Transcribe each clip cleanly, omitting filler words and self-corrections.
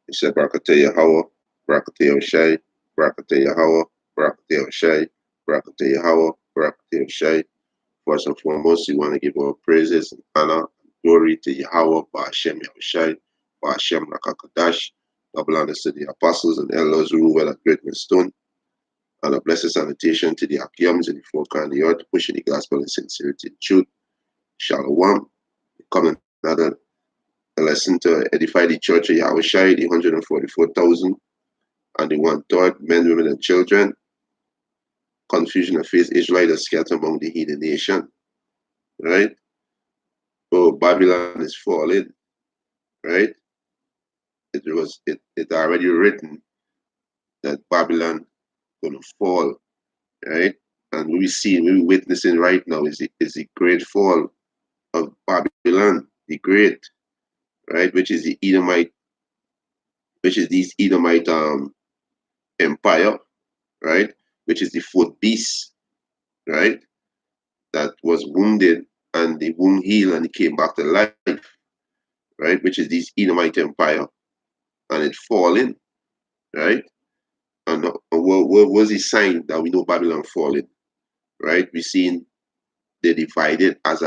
He said, Barakatah Yahweh, Barakatah Yahushai, Barakatah Yahweh, Barakatah Yahushai, Barakatah Yahweh, Barakatah Yahushai. First and foremost, we want to give our praises and honor and glory to Yahweh, Ba'ashem Yahushai, Ba'ashem Rakakadash, double honors to the apostles and elders who rule at Great Stone, and a blessed salutation to the Akiams in the four corners of the earth, pushing the gospel in sincerity and truth. Shalom. Come another lesson to edify the church of Yahushai, the 144,000 and the one-third, men, women, and children. Confusion of faith, Israelites scattered among the heathen nation. Right? So Babylon is falling. Right? It already written that Babylon gonna fall. Right? And we're witnessing right now is the great fall of Babylon, the great, right, which is the Edomite, which is this Edomite empire, right, which is the fourth beast, right, that was wounded and the wound healed and it came back to life, right, which is this Edomite empire, and it falling, right, and what was the sign that we know Babylon falling, right? We seen they divided as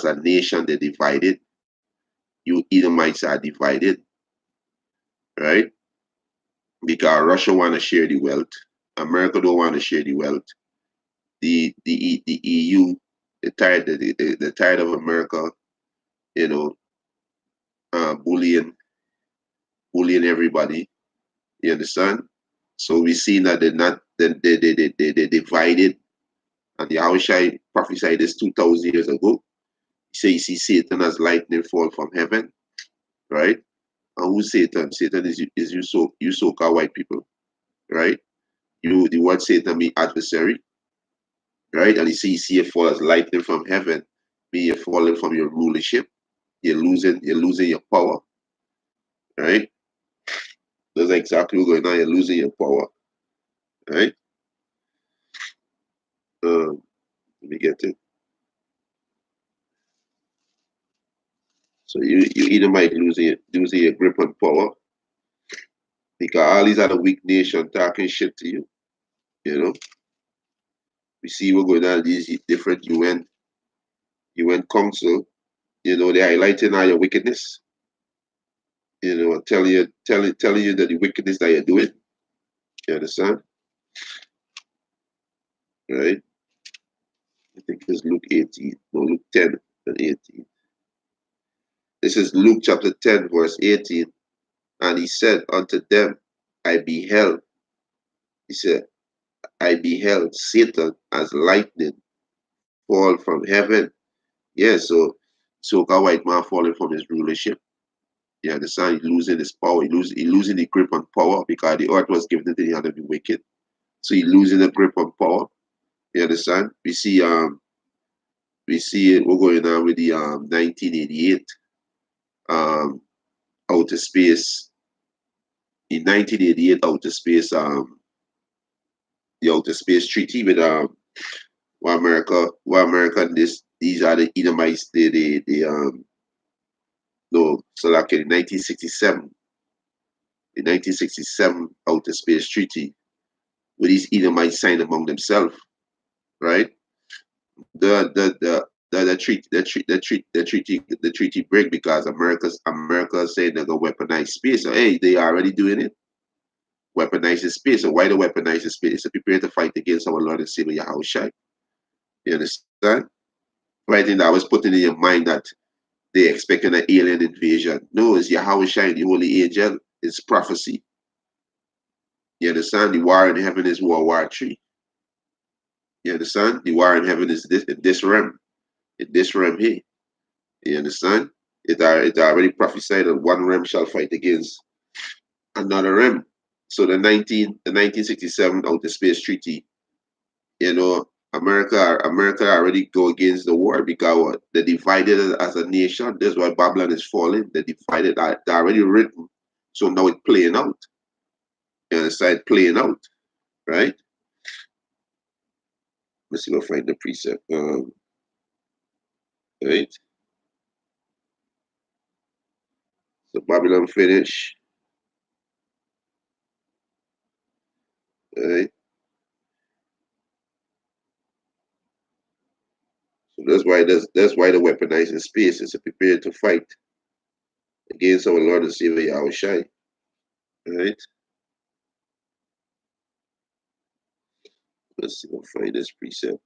a nation, they divided. You Edomites are divided, right? Because Russia want to share the wealth, America don't want to share the wealth. The EU, they're tired of America, you know, bullying everybody. You understand? So we see that they're not they divided, and the Yahushai prophesied this 2,000 years ago. He said, "You see Satan as lightning fall from heaven, right? And who's Satan? Satan is you so-called white people, right? You the word Satan means adversary, right? And you see it fall as lightning from heaven, mean you're falling from your rulership, you're losing your power, right? That's exactly what's going on. You're losing your power, right? Let me get it. So you either might losing your grip on power because all these other weak nations talking shit to you. You know, we see what going on these different UN council. You know, they're highlighting all your wickedness. You know, telling you that the wickedness that you're doing. You understand? Right? I think it's Luke 18. No, Luke 10 and 18. This is Luke chapter 10, verse 18. And he said unto them, I beheld, he said, I beheld Satan as lightning fall from heaven. Yeah, so a white man falling from his rulership. You understand? He losing his power. He losing the grip on power because the earth was given to the hand of the wicked. So he losing the grip on power. You understand? We see it, we're going on with the 1988 um outer space. In 1988 outer space the outer space treaty with where America and these are the Edomites, the no, so like in 1967, the 1967 Outer Space Treaty, where these Edomites signed among themselves, right? The treaty break because America saying they're gonna weaponize space. So hey, they are already doing it. Weaponizing space. So why they weaponize the space? To prepare to fight against our Lord and Savior Yahushua. You understand? Right thing that was putting in your mind that they expecting an alien invasion. No, it's Yahushua, the holy angel. It's prophecy. You understand? The war in heaven is World War III. You understand? The war in heaven is this realm. In this realm here. You understand? It already prophesied that one realm shall fight against another realm. So the 1967 Outer Space Treaty, you know, America already go against the war because what? They divided as a nation. That's why Babylon is falling. They divided. They already written. So now it's playing out. You understand? Playing out, right? Let's see if I find the precept. Right. So Babylon finish. Right? So that's why the weaponizing space is prepared to fight against our Lord and Savior Yahweh Shai. Right? Let's see if I can find this precept.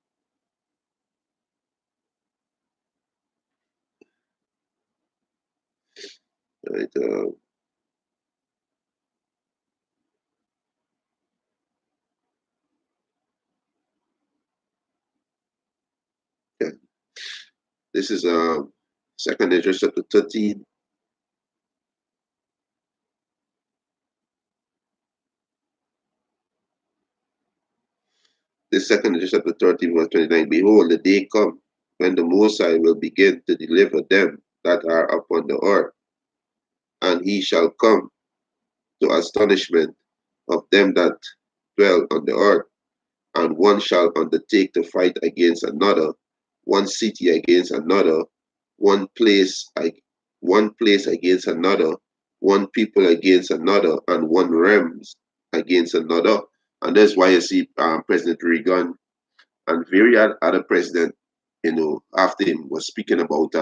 Right? Yeah. This is Second Ezra chapter 13. The second Ezra chapter 13, verse 29. Behold, the day come when the Most High will begin to deliver them that are upon the earth, and he shall come to astonishment of them that dwell on the earth, and one shall undertake to fight against another, one city against another, one place one place against another, one people against another, and one realms against another. And that's why you see President Reagan and various other president, after him was speaking about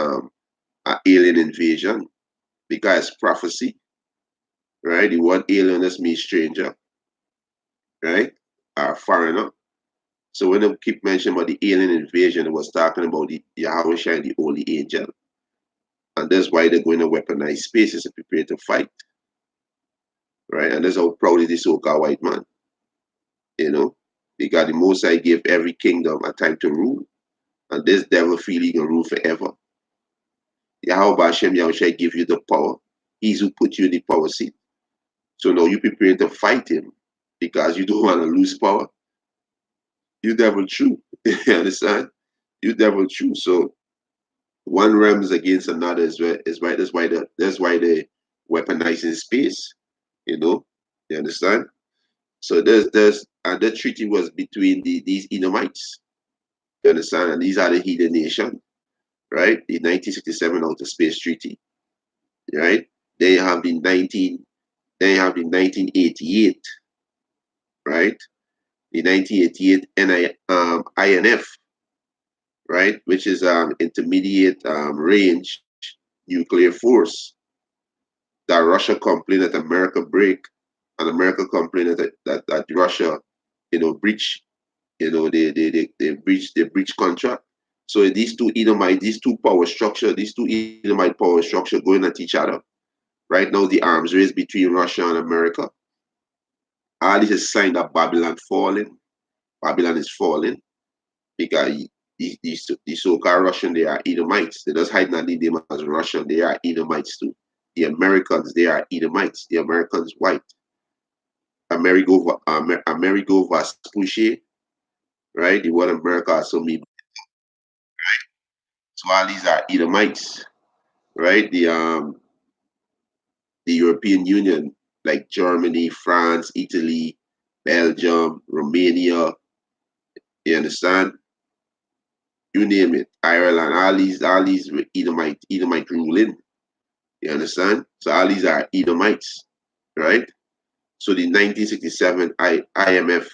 alien invasion because prophecy, right? The word alien is means stranger, right? Or foreigner. So when they keep mentioning about the alien invasion, it was talking about the Yahweh Shai, the holy angel. And that's why they're going to weaponize spaces to prepare to fight, right? And that's how proud it is so-called white man, you know. Because the Most High gave every kingdom a time to rule. And this devil feel he can rule forever. Yahweh Hashem Yahweh Shai give you the power. He's who put you in the power seat. So now you prepare to fight him because you don't want to lose power. You devil true. You understand? You devil true. So one realms against another is why that's why they weaponizing space. You know, you understand? So there's and the treaty was between these Edomites. You understand? And these are the heathen nation, right? The 1967 Outer Space Treaty, right? They have the 1988, right? The 1988 INF, right? Which is intermediate range nuclear force that Russia complained that America break, and America complained that Russia, breach, they breach contract. So these two power structure, these two Edomite power structure going at each other. Right now, the arms race between Russia and America. All this is a sign that Babylon falling. Babylon is falling because the so-called Russian, they are Edomites. They just hide not them as Russian. They are Edomites too. The Americans, they are Edomites. The Americans white. Amerigo Vespucci, right? The word America so me. So all these are Edomites, right? The European Union, like Germany, France, Italy, Belgium, Romania, you understand? You name it. Ireland, all these Edomite ruling. You understand? So all these are Edomites, right? So the 1967 IMF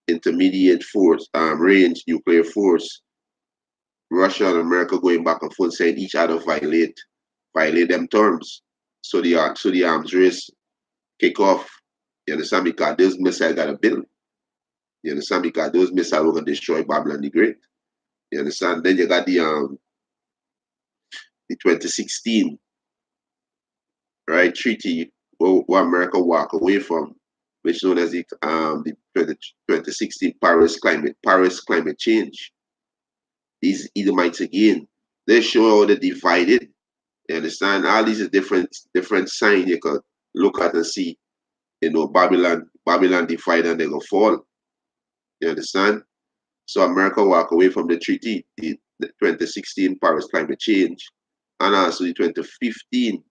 intermediate force, range nuclear force, Russia and America going back and forth saying each other violate them terms. So the arms race kick off. You understand? Because those missiles got a build. You understand? Because those missiles were gonna destroy Babylon the Great. You understand? Then you got the 2016, right, treaty where America walk away from, which is known as the 2016 Paris climate change. These Edomites again, they show how they divided. You understand? All these are different signs you could look at and see. Babylon divide and they go fall. You understand? So America walk away from the treaty, the 2016 Paris climate change, and also the 2015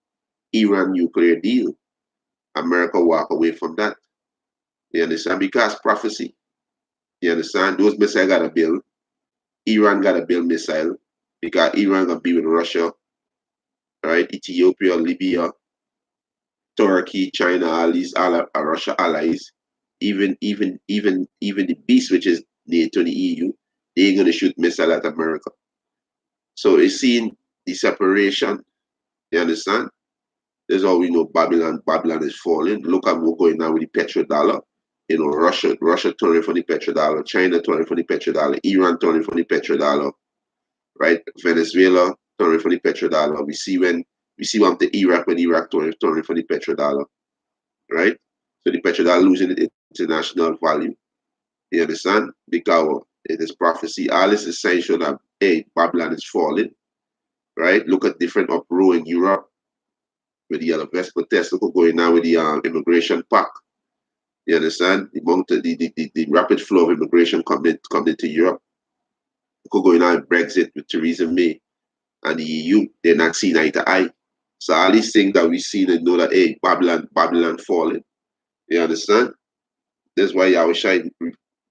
Iran nuclear deal. America walk away from that. You understand? Because prophecy. You understand? Those missiles got to build. Iran got to build missile because Iran gonna be with Russia, right? Ethiopia, Libya, Turkey, China, all these all are Russia allies. even the beast, which is NATO and the EU, they're gonna shoot missile at America. So it's seeing the separation. You understand? That's how we know Babylon is falling. Look at what's going on with the petrodollar. You know, Russia turning for the petrodollar, China turning for the petrodollar, Iran turning for the petrodollar, right? Venezuela turning for the petrodollar. We see when the Iraq when Iraq turning for the petrodollar, right? So the petrodollar losing its international value. You understand? Because it is prophecy. All this is saying that hey, Babylon is falling, right? Look at different uproar in Europe with the vest protests. Look what's going on with the immigration pact. You understand? The rapid flow of immigration coming into Europe. Look what's going on with Brexit with Theresa May and the EU. They're not seeing eye to eye. So all these things that we see and know that hey, Babylon falling. You understand? That's why Yahushua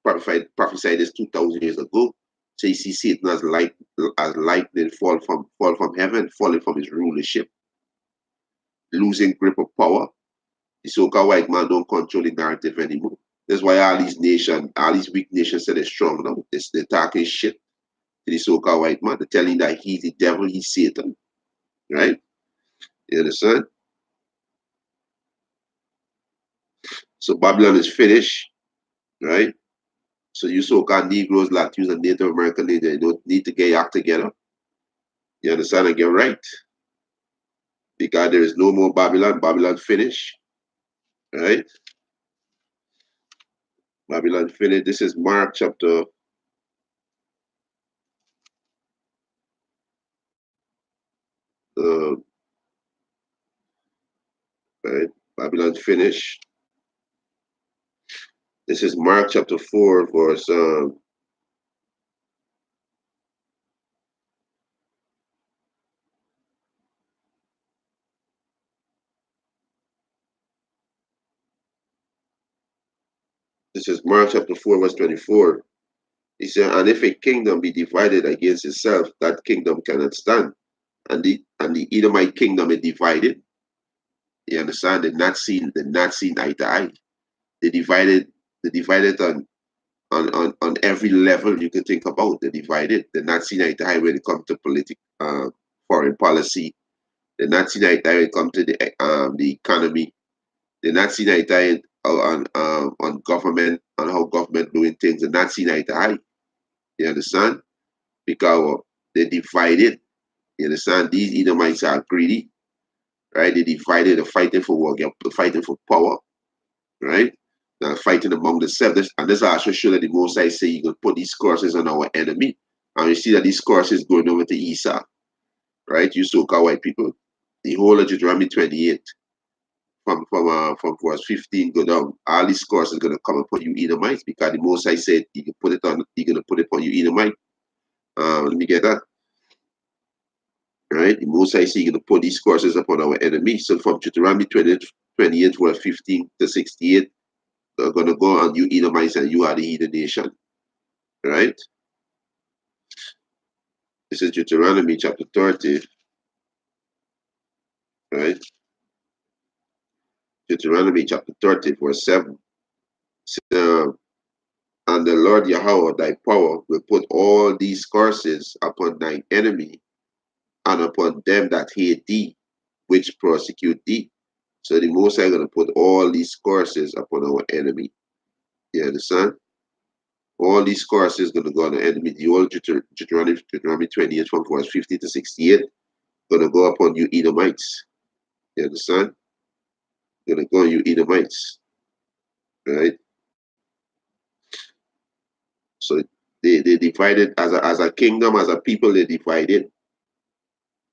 prophesied this 2,000 years ago. So you see Satan as lightning fall from heaven, falling from his rulership, losing grip of power. The so-called white man don't control the narrative anymore. That's why all these weak nations say they're strong now. They're talking shit to the so-called white man. They're telling that he's the devil, he's Satan. Right? You understand? So Babylon is finished, right? So you so-called Negroes, Latinos, and Native American, they don't need to get your act together. You understand? And get right. Because there is no more Babylon. Babylon finished. Right? Babylon finished. This is Mark chapter uh, right? Babylon finished. This is Mark chapter 4, verse this is Mark chapter 4, verse 24. He said, and if a kingdom be divided against itself, that kingdom cannot stand. And the Edomite kingdom is divided. You understand? They're not seen eye to eye. They divided on every level you can think about. They're divided. They're not seen eye to eye when it comes to political foreign policy. They're not seen eye to eye when it comes to the economy. They're not seen eye to eye on government, on how government doing things. They're not seen eye to eye. You understand? Because they're divided. You understand? These Edomites are greedy, right? They divided, they're fighting for work, they're fighting for power, right? They're fighting among themselves. And this also shows that the Most High say you can put these curses on our enemy. And you see that these curses going over to Esau, right? You so-called white people. The whole of Deuteronomy 28, from verse 15 go down. All these curses are gonna come upon you Edomites, because the Most High said he can put it on, he's gonna put it upon you Edomite. Let me get that. Right? The Most High say, you're going to put these curses upon our enemies. So from Deuteronomy 28, verse 15 to 68, they're going to go on you Edomites and you are the heathen nation. Right? This is Deuteronomy chapter 30. Right? Deuteronomy chapter 30, verse 7. And the Lord Yahweh, thy power, will put all these curses upon thine enemy and upon them that hate thee, which persecute thee. So the Most High going to put all these curses upon our enemy. You understand? All these curses going to go on the enemy. The old Deuteronomy 28 from verse 50 to 68 going to go upon you Edomites. You understand? Going to go on you Edomites. Right? So they divided as a kingdom, as a people, they divided.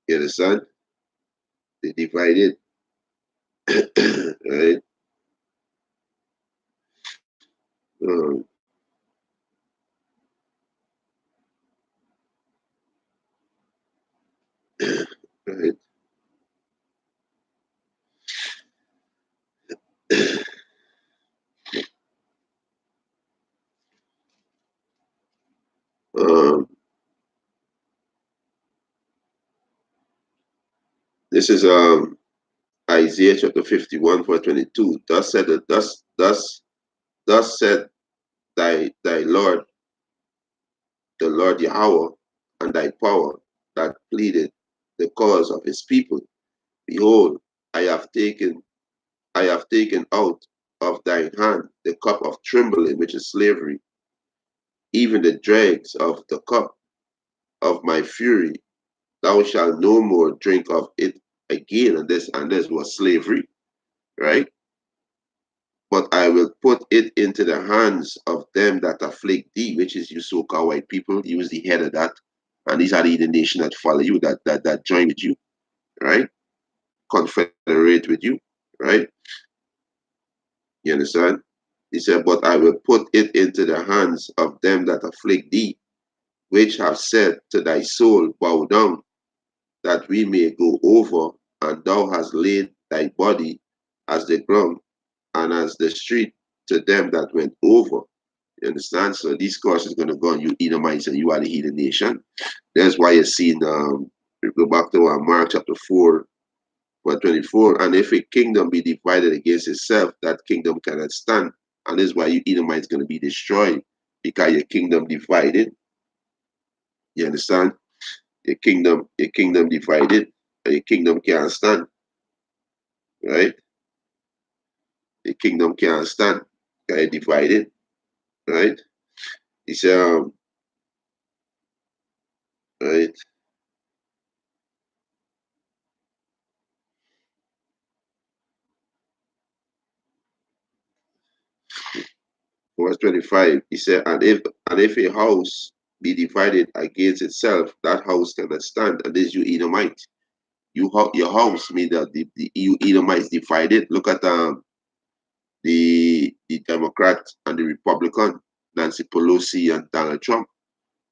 You understand? They divided. Right? Um, right? Um, this is Isaiah chapter 51, verse 22. Thus said that thus Thus said thy Lord, the Lord Yahweh, and thy power that pleaded the cause of his people. Behold, I have taken out of thine hand the cup of trembling, which is slavery, even the dregs of the cup of my fury. Thou shalt no more drink of it again. And this was slavery, right? But I will put it into the hands of them that afflict thee, which is you so-called white people. He was the head of that. And these are the nation that follow you, that join with you, right? Confederate with you, right? You understand? He said, but I will put it into the hands of them that afflict thee, which have said to thy soul, bow down, that we may go over, and thou hast laid thy body as the ground and as the street to them that went over. You understand? So this curse is going to go on you Edomites, and you are the heathen nation. That's why you see we go back to Mark chapter 4, verse 24. And if a kingdom be divided against itself, that kingdom cannot stand. And this is why you Edomites going to be destroyed, because your kingdom divided. You understand? Your kingdom divided, and your kingdom can't stand, right? The kingdom can't stand, because it divided, right? It's right. Verse 25, he said, and if a house be divided against itself, that house cannot stand. And this you Edomite. Your house mean that you Edomites divided. Look at the Democrat and the Republican, Nancy Pelosi and Donald Trump.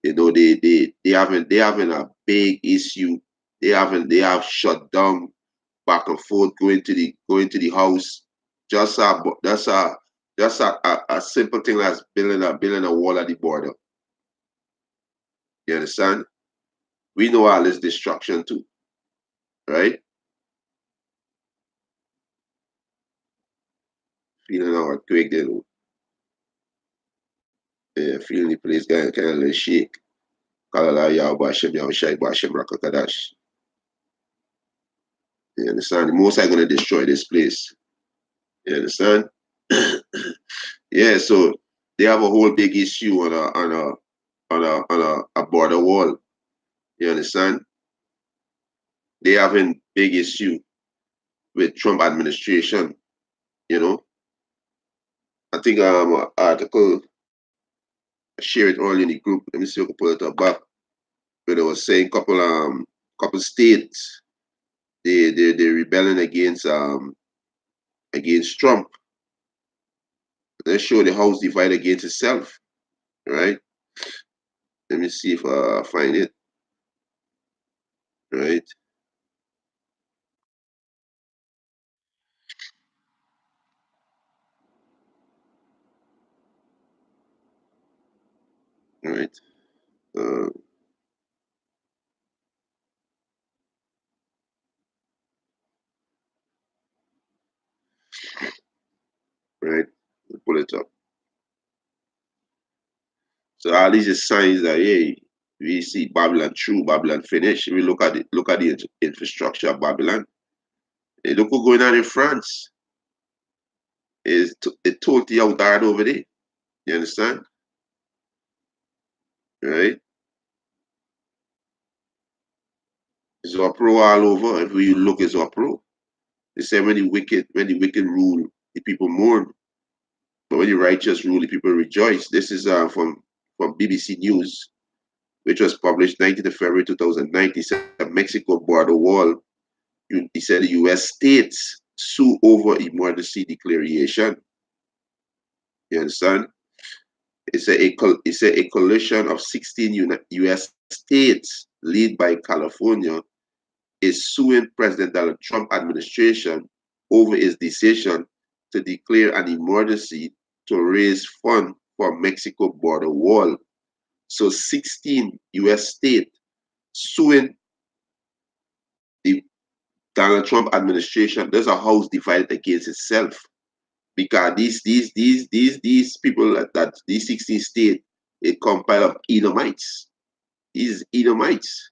You know, they having a big issue. They have shut down back and forth, going to the house. Just a that's a simple thing as building a wall at the border. You understand? We know all this destruction too, right? Feeling our quick then, feeling the place kind of shake. Kalala Yao Bashem Yao Shai Bashem Rakakadash. You understand? The most are gonna destroy this place. You understand? Yeah, so they have a whole big issue on a border wall. You understand? They having big issue with Trump administration. You know, I think article I shared it early in the group. Let me see if I can pull it up back. Where they was saying couple states they rebelling against Trump. Let's show the house divide against itself, right? Let me see if I find it, right? Right. Uh, right. Pull it up. So all these are signs that hey, we see Babylon true, Babylon finish. We look at the infrastructure of Babylon. Hey, look what's going on in France. It totally out hard over there. You understand? Right? It's uproar all over. If we look, it's uproar. They say when the wicked rule, the people mourn. But when the righteous rule, the people rejoice. This is from BBC News, which was published 19th of February 2009. He said Mexico border wall. He said the U.S. states sue over emergency declaration. You understand? It's a coalition of 16 U.S. states, led by California, is suing President Donald Trump administration over his decision to declare an emergency to raise funds for Mexico border wall. So 16 U.S. states suing the Donald Trump administration. There's a house divided against itself. because these people that these 16 states, it compile of Edomites. These Edomites.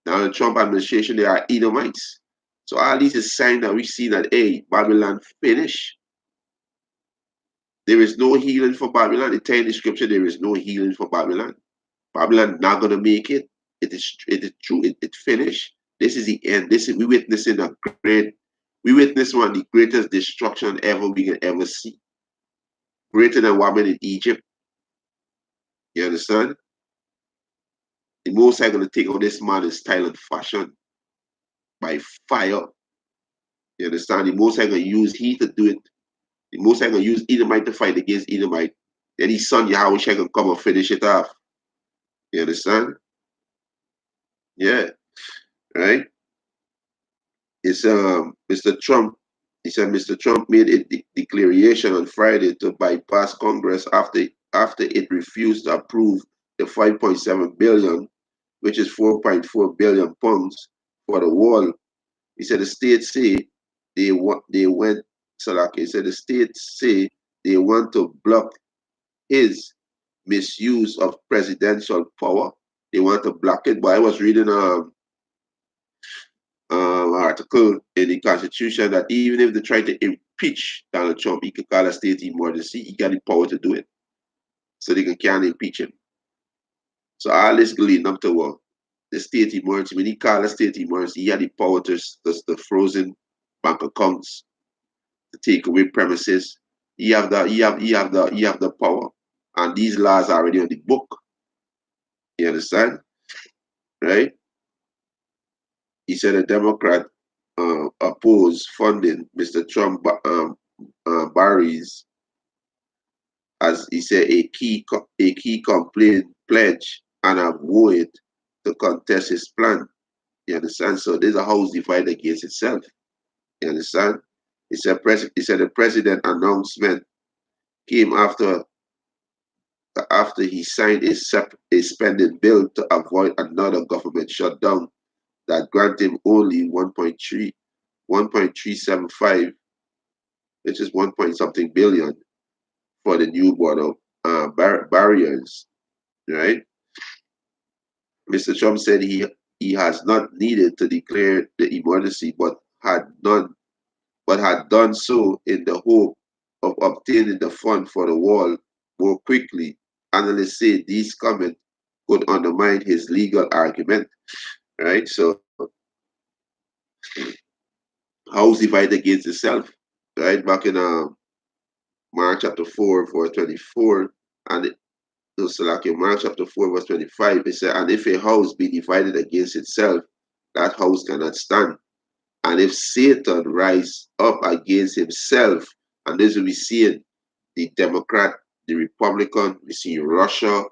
Now the Trump administration, they are Edomites. So all these is sign that we see that hey, Babylon finished. There is no healing for Babylon. It tells in the scripture there is no healing for Babylon. Babylon not gonna make it. It is true. It finished. This is the end. This is we witnessing a great. We witness one of the greatest destruction ever we can ever see. Greater than what happened in Egypt. You understand? The most I'm gonna take on this man is style and fashion by fire. You understand? The most I'm gonna use he to do it. The most I'm gonna use Edomite to fight against Edomite. Then his son Yahweh can come and finish it off. You understand? Yeah, right? It's Mr. Trump. He said Mr. Trump made a declaration on Friday to bypass Congress after it refused to approve the 5.7 billion, which is 4.4 billion pounds for the wall. He said the states say they went Salaki. He said the states say they want to block his misuse of presidential power. They want to block it. But I was reading article in the Constitution that even if they try to impeach Donald Trump, he could call a state emergency. He got the power to do it, so they can't impeach him. So all this leading up to the state emergency. When he called a state emergency, he had the power to frozen bank accounts, to take away premises. He have the power, and these laws are already on the book. You understand, right? He said a Democrat opposed funding Mr. Trump Barry's, as he said, a key complaint pledge and avoid to contest his plan. You understand? So there's a house divided against itself. You understand? He said the president announcement came after he signed a spending bill to avoid another government shutdown that grant him only 1.375, which is 1 point something billion for the new border barriers, right? Mr. Trump said he has not needed to declare the emergency, but had done so in the hope of obtaining the fund for the wall more quickly. Analysts say these comments could undermine his legal argument, right? So house divided against itself, right? Back in Mark chapter 4, verse 24, and so like in Mark chapter 4, verse 25, it said, and if a house be divided against itself, that house cannot stand. And if Satan rise up against himself, and this will be seeing the Democrat, the Republican, we see Russia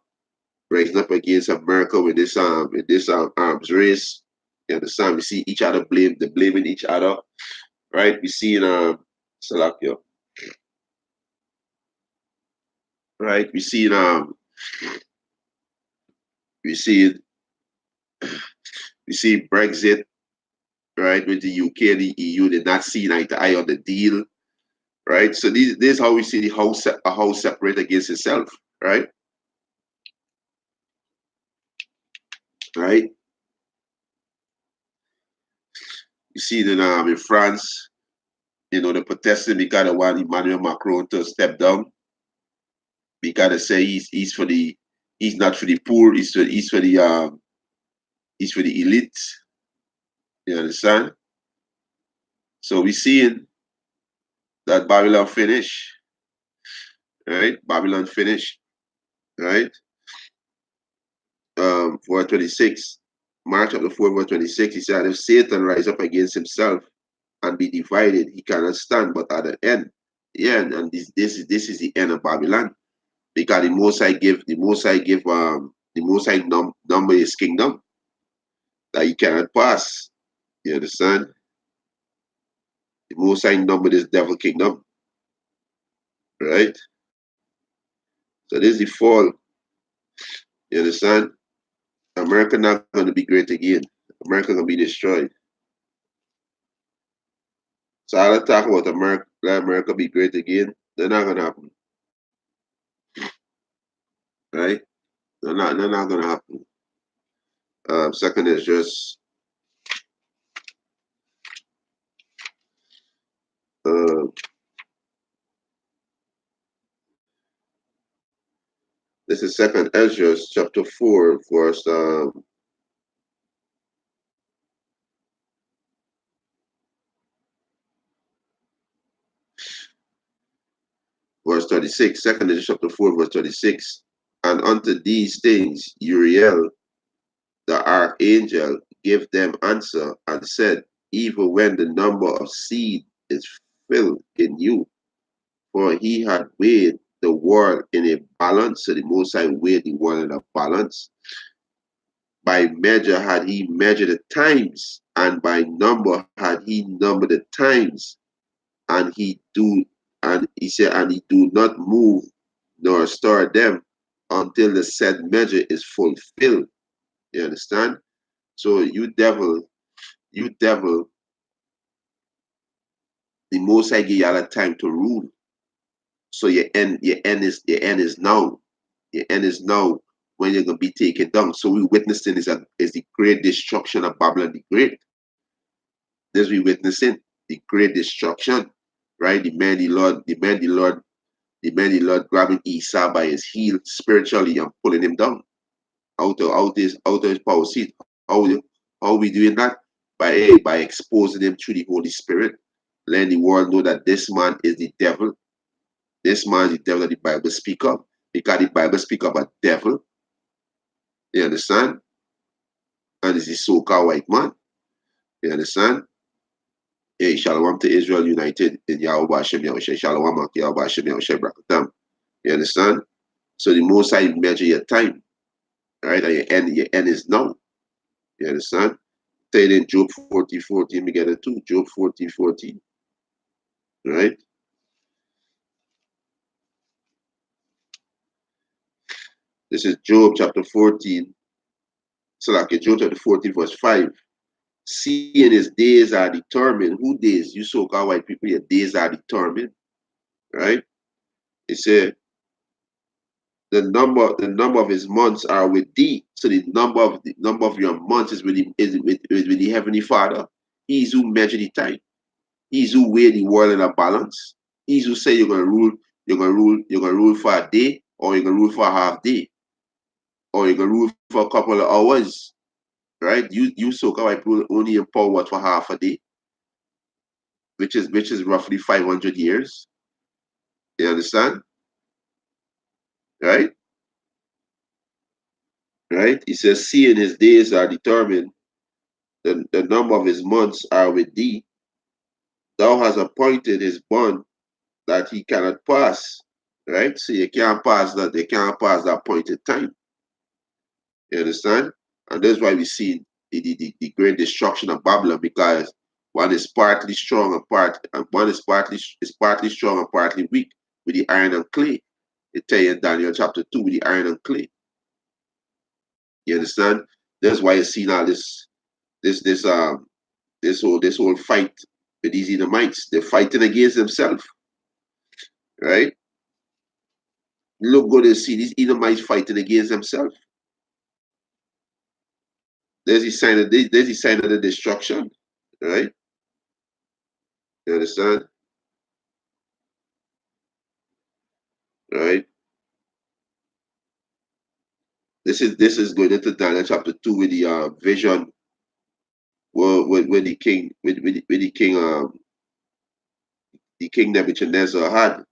rising up against America with this arms race. You understand? We see each other blaming each other, right? We see in Salakio, right? We see we see Brexit, right, with the UK and the EU. They're not seeing eye to eye on the deal, right? So this is how we see a house separate against itself, right? Right? You see that in France, the protesting because they want Emmanuel Macron to step down because they say he's not for the poor, he's for the elite. You understand? So we seeing that Babylon finish, right? Babylon finish, right? 4:26, Mark chapter 4, verse 26, he said, if Satan rise up against himself and be divided, he cannot stand, but at the end, yeah, and this is the end of Babylon. Because the most high number his kingdom that he cannot pass. You understand? The most high number this devil kingdom, right? So this is the fall. You understand? America not gonna be great again. America gonna be destroyed. So I don't talk about America, let America be great again. They're not gonna happen, right? They're not gonna happen. Second is just uh, this is Second Ezra chapter 4, verse 36. Second Ezra chapter 4, verse 36. And unto these things Uriel the archangel gave them answer and said, even when the number of seed is filled in you, for he had weighed the world in a balance, so the Most High weighed the world in a balance. By measure had he measured the times, and by number had he numbered the times, and he said, and he do not move nor stir them until the said measure is fulfilled. You understand? So you devil, the Most High give you all the time to rule. So your end is now. Your end is now when you're gonna be taken down. So we witnessing is the great destruction of Babylon the Great. This we witnessing the great destruction, right? The man the Lord grabbing Esau by his heel spiritually and pulling him down out of his power seat. How we doing that? By exposing him through the Holy Spirit, letting the world know that this man is the devil. This man is the devil that the Bible speak of. Because the Bible speak of a devil. You understand? And it's the so-called white man. You understand? Hey, Shalom to Israel United in Yahweh Hashem Yahushua. Shalom Ak Yahweh Hashem Yahushua Brakatam. You understand? So the most I measure your time, right? And your end is now. You understand? Say it in Job 40:14, we get it too. Job 40:14. Right? This is Job chapter 14. So like Job chapter 14, verse 5. Seeing his days are determined. Who days? You so-called white people, your days are determined. Right? It said the number of his months are with thee. So the number of your months is with the Heavenly Father. He's who measure the time. He's who weigh the world in a balance. He's who say you're gonna rule for a day, or you're gonna rule for a half day, or you're gonna rule for a couple of hours. Right? You so-called people only empowered for half a day, which is roughly 500 years. You understand? Right? Right? He says, seeing his days are determined, the number of his months are with thee. Thou hast appointed his bond that he cannot pass. Right? So you can't pass that, they can't pass the appointed time. You understand? And that's why we see the great destruction of Babylon, because one is partly strong and one is partly strong and partly weak with the iron and clay. It tell you in Daniel chapter 2 with the iron and clay. You understand? That's why you see now this this whole fight with these Edomites. They're fighting against themselves, right? Look good to see these Edomites fighting against themselves. There's the sign of the destruction, right? You understand? Right? This is going into Daniel chapter 2 with the vision where the king Nebuchadnezzar had,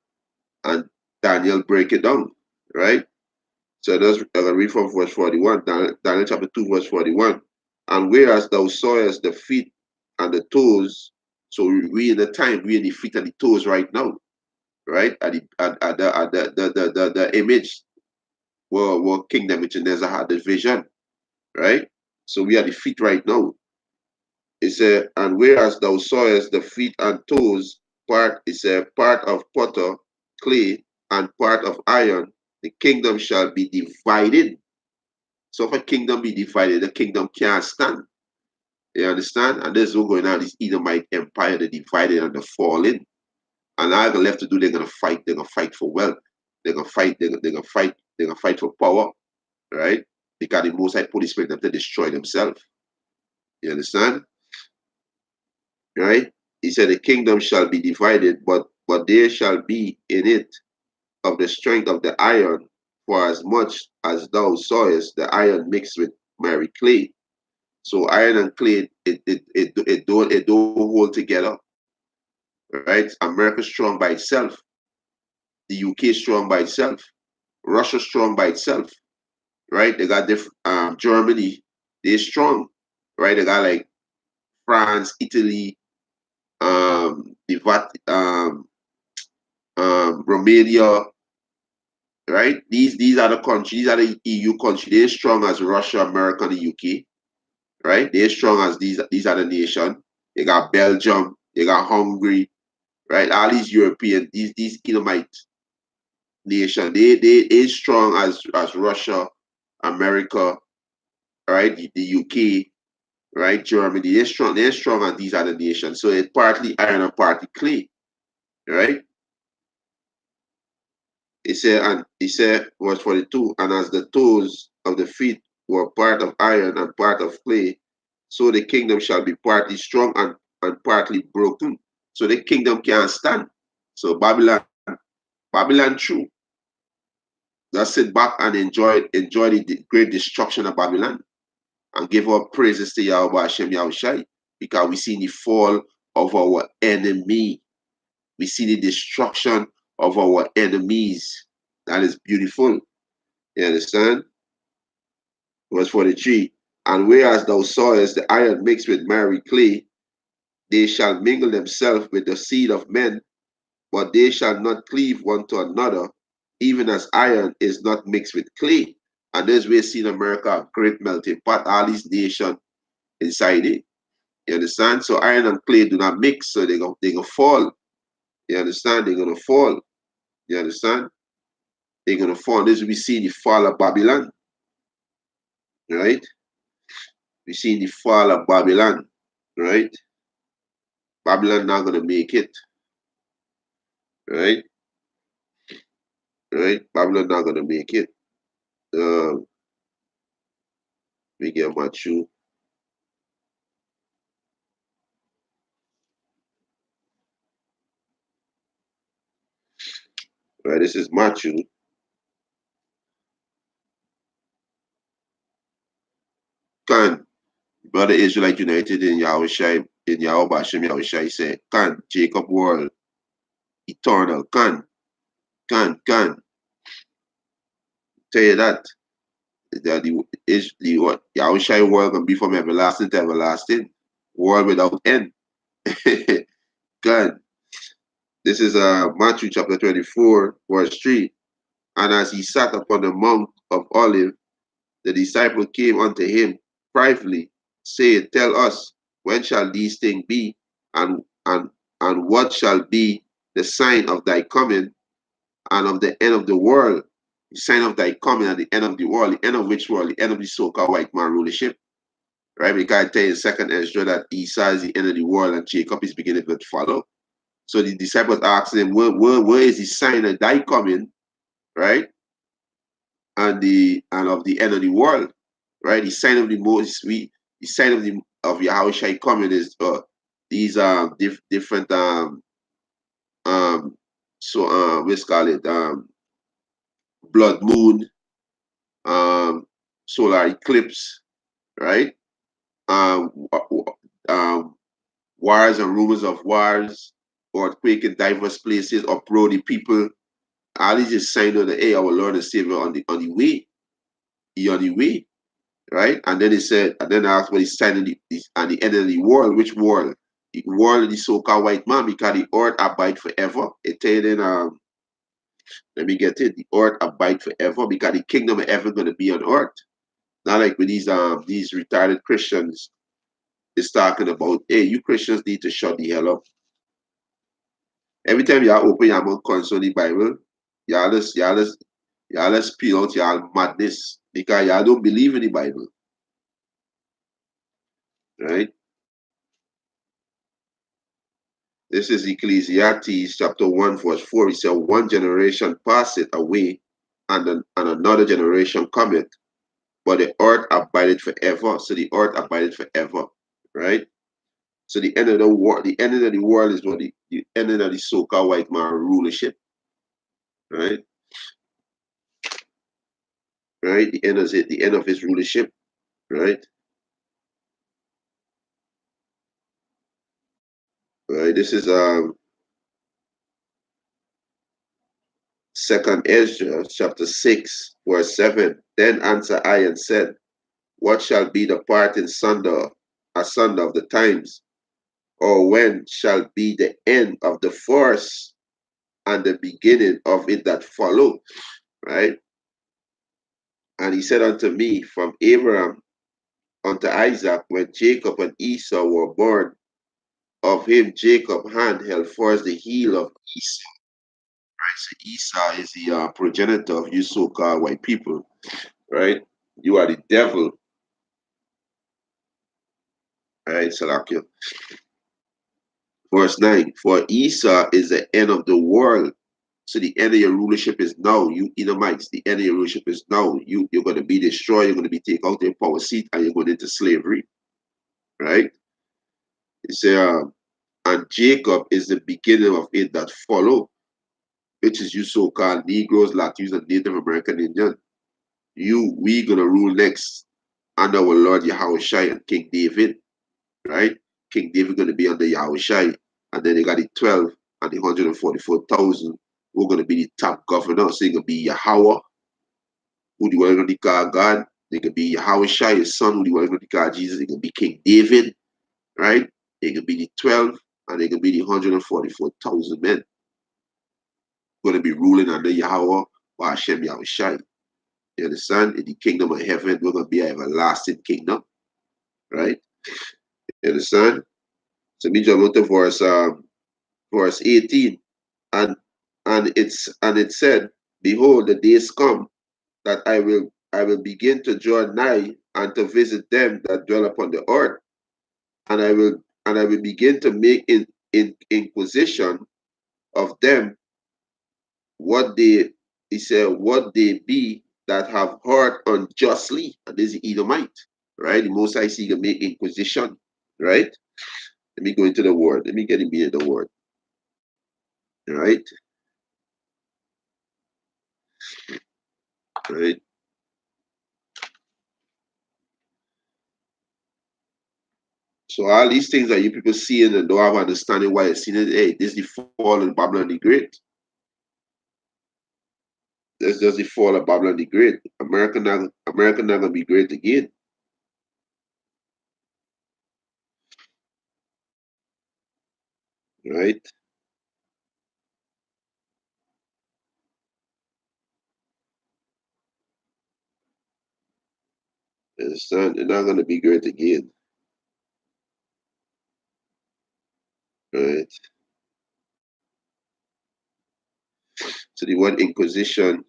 and Daniel break it down, right? So let's read from verse 41, Daniel chapter 2, verse 41. And whereas thou sawest the feet and the toes, so we in the time, we in the feet and the toes right now, right? At the image where King Nebuchadnezzar had the vision, right? So we are the feet right now. It said, and whereas thou sawest the feet and toes, part of potter, clay, and part of iron, the kingdom shall be divided. So if a kingdom be divided, the kingdom can't stand. You understand? And this is what's going on, this Edomite empire, the divided and the fallen. And all they're left to do, they're gonna fight. They're gonna fight for wealth. They're gonna fight. They're gonna fight. They're gonna fight for power, right? Because the Most High Police expect them to destroy themselves. You understand, right? He said, "The kingdom shall be divided, but there shall be in it of the strength of the iron, for as much as thou sawest the iron mixed with miry clay." So iron and clay, it don't hold together, right? America strong by itself, the UK strong by itself, Russia strong by itself, right? They got different. Germany, they're strong, right? They got like France, Italy, the Romania, right? These are the countries. These are the EU countries. They're strong as Russia, America, and the UK, right? They're strong as these are the nation. They got Belgium, they got Hungary, right? All these European, these Edomite nation, they strong as Russia, America, right? The UK, right? Germany, they're strong as these other nations. So it's partly iron and partly clay, right? He said, verse 42, and as the toes of the feet were part of iron and part of clay, so the kingdom shall be partly strong and partly broken. So the kingdom can't stand. So Babylon true. Just sit back and enjoy the great destruction of Babylon and give our praises to Yahweh Hashem Yahushai, because we see the fall of our enemy. We see the destruction of our enemies. That is beautiful. You understand? Verse 43. And whereas thou sawest the iron mixed with miry clay, they shall mingle themselves with the seed of men, but they shall not cleave one to another, even as iron is not mixed with clay. And this we see in America, a great melting pot, all these nations inside it. You understand? So iron and clay do not mix, so they gonna fall. You understand? They're gonna fall. You understand? They're gonna fall. This we see the fall of Babylon, right? We see the fall of Babylon, right? Babylon not gonna make it, right? Right? Babylon not gonna make it. We get Matthew. Right, this is Matthew. Can Brother Israelite United in Yahushai, in Yahweh Hashem Yahushai said, can Jacob world eternal, can tell you that the is the what Yahushai world can be from everlasting to everlasting, world without end. Can. This is Matthew chapter 24, verse 3. And as he sat upon the Mount of Olives, the disciple came unto him privately, saying, tell us, when shall these things be, and and and what shall be the sign of thy coming and of the end of the world? The sign of thy coming and the end of the world. The end of which world? The end of the so-called white man rulership. Right? Because I tell you in second Ezra that Esau is the end of the world and Jacob is beginning to follow. So the disciples asked him, where is the sign of thy coming, right? And of the end of the world, right? The sign of the sign of Yahushua coming is these different um let's call it blood moon, solar eclipse, right? Um, um, wars and rumors of wars, earthquake in diverse places, uprooting people. All these is sign of the our Lord and Savior on the way. He on the way, right? And then he said, and then I asked what he's signing at the end of the world. Which world? The world of the so-called white man, because the earth abide forever. It tell you let me get it. The earth abide forever because the kingdom of heaven gonna be on earth. Not like with these retarded Christians is talking about, hey, you Christians need to shut the hell up. Every time y'all open your mouth concerning the Bible, y'all just peel out y'all madness because y'all don't believe in the Bible, right? This is Ecclesiastes chapter 1, verse 4. He said, one generation passeth away, and another generation cometh, but the earth abideth forever. So the earth abideth forever, right? So the end of the world, the ending of the world is what the ending of the so-called white man rulership, right? Right? The end of it, the end of his rulership, right? Right. This is Second Ezra chapter 6, verse 7. Then answered I and said, what shall be the part in asunder of the times? Or when shall be the end of the first and the beginning of it that follow? Right? And he said unto me, from Abraham unto Isaac, when Jacob and Esau were born, of him Jacob hand held first the heel of Esau. Right? So Esau is the progenitor of you so-called white people, right? You are the devil, right, Salakia? Verse 9, for Esau is the end of the world. So the end of your rulership is now. You Edomites, the end of your rulership is now. You're going to be destroyed. You're going to be taken out of your power seat, and you're going into slavery, right? It says, and Jacob is the beginning of it that follow, which is you so-called Negroes, Latinos, and Native American Indian. We going to rule next under our Lord Yahushua and King David, right? King David going to be under Yahushua, and then they got the 12 and the 144,000 who are going to be the top governor. So you're going to be Yahweh, who the one going to call God. They could be Yahushua, his son, who the one going to call Jesus. They could be King David, right? They could be the 12, and they could be the 144,000 men going to be ruling under Yahweh or Hashem Yahushua. You understand? In the kingdom of heaven, we're going to be an everlasting kingdom, right? You understand? So me jump into verse 18, and it said, behold, the days come that I will begin to draw nigh and to visit them that dwell upon the earth, and I will begin to make in inquisition of them what they he said what they be that have heard unjustly, and this is Edomite, right? The most I see can make inquisition, right? Let me go into the word. Let me get in the word. All right. Right. So all these things that you people seeing and don't have understanding why you're seeing it, hey, this is the fall of Babylon the Great. That's just the fall of Babylon the Great. America not gonna be great again. Right? Understand? They're not gonna be great again. Right? So the word inquisition,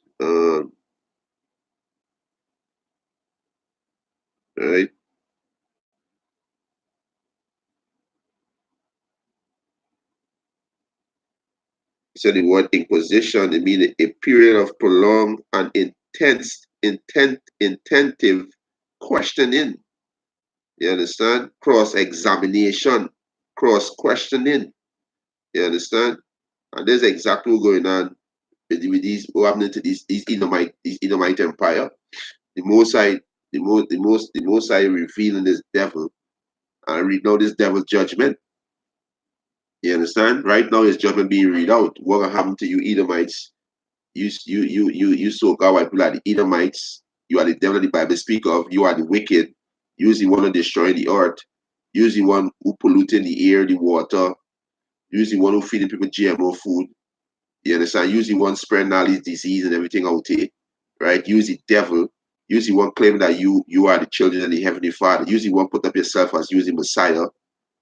right? So the word inquisition, it means a period of prolonged and intentive questioning. You understand? Cross-examination, cross-questioning. You understand? And this is exactly what's going on with these what happening to these Edomite empire. The most I the most I revealing this devil, and read now this devil judgment. You understand? Right now his judgment being read out. What gonna happen to you Edomites? You so-called white people are the Edomites. You are the devil that the Bible speak of. You are the wicked. You the one who destroy the earth. You the one who polluting the air, the water. You the one who feeding people GMO food. You understand? You the one spreading all these disease and everything out here. Right? You the devil. You the one claiming that you are the children of the Heavenly Father. You the one put up yourself as you the Messiah.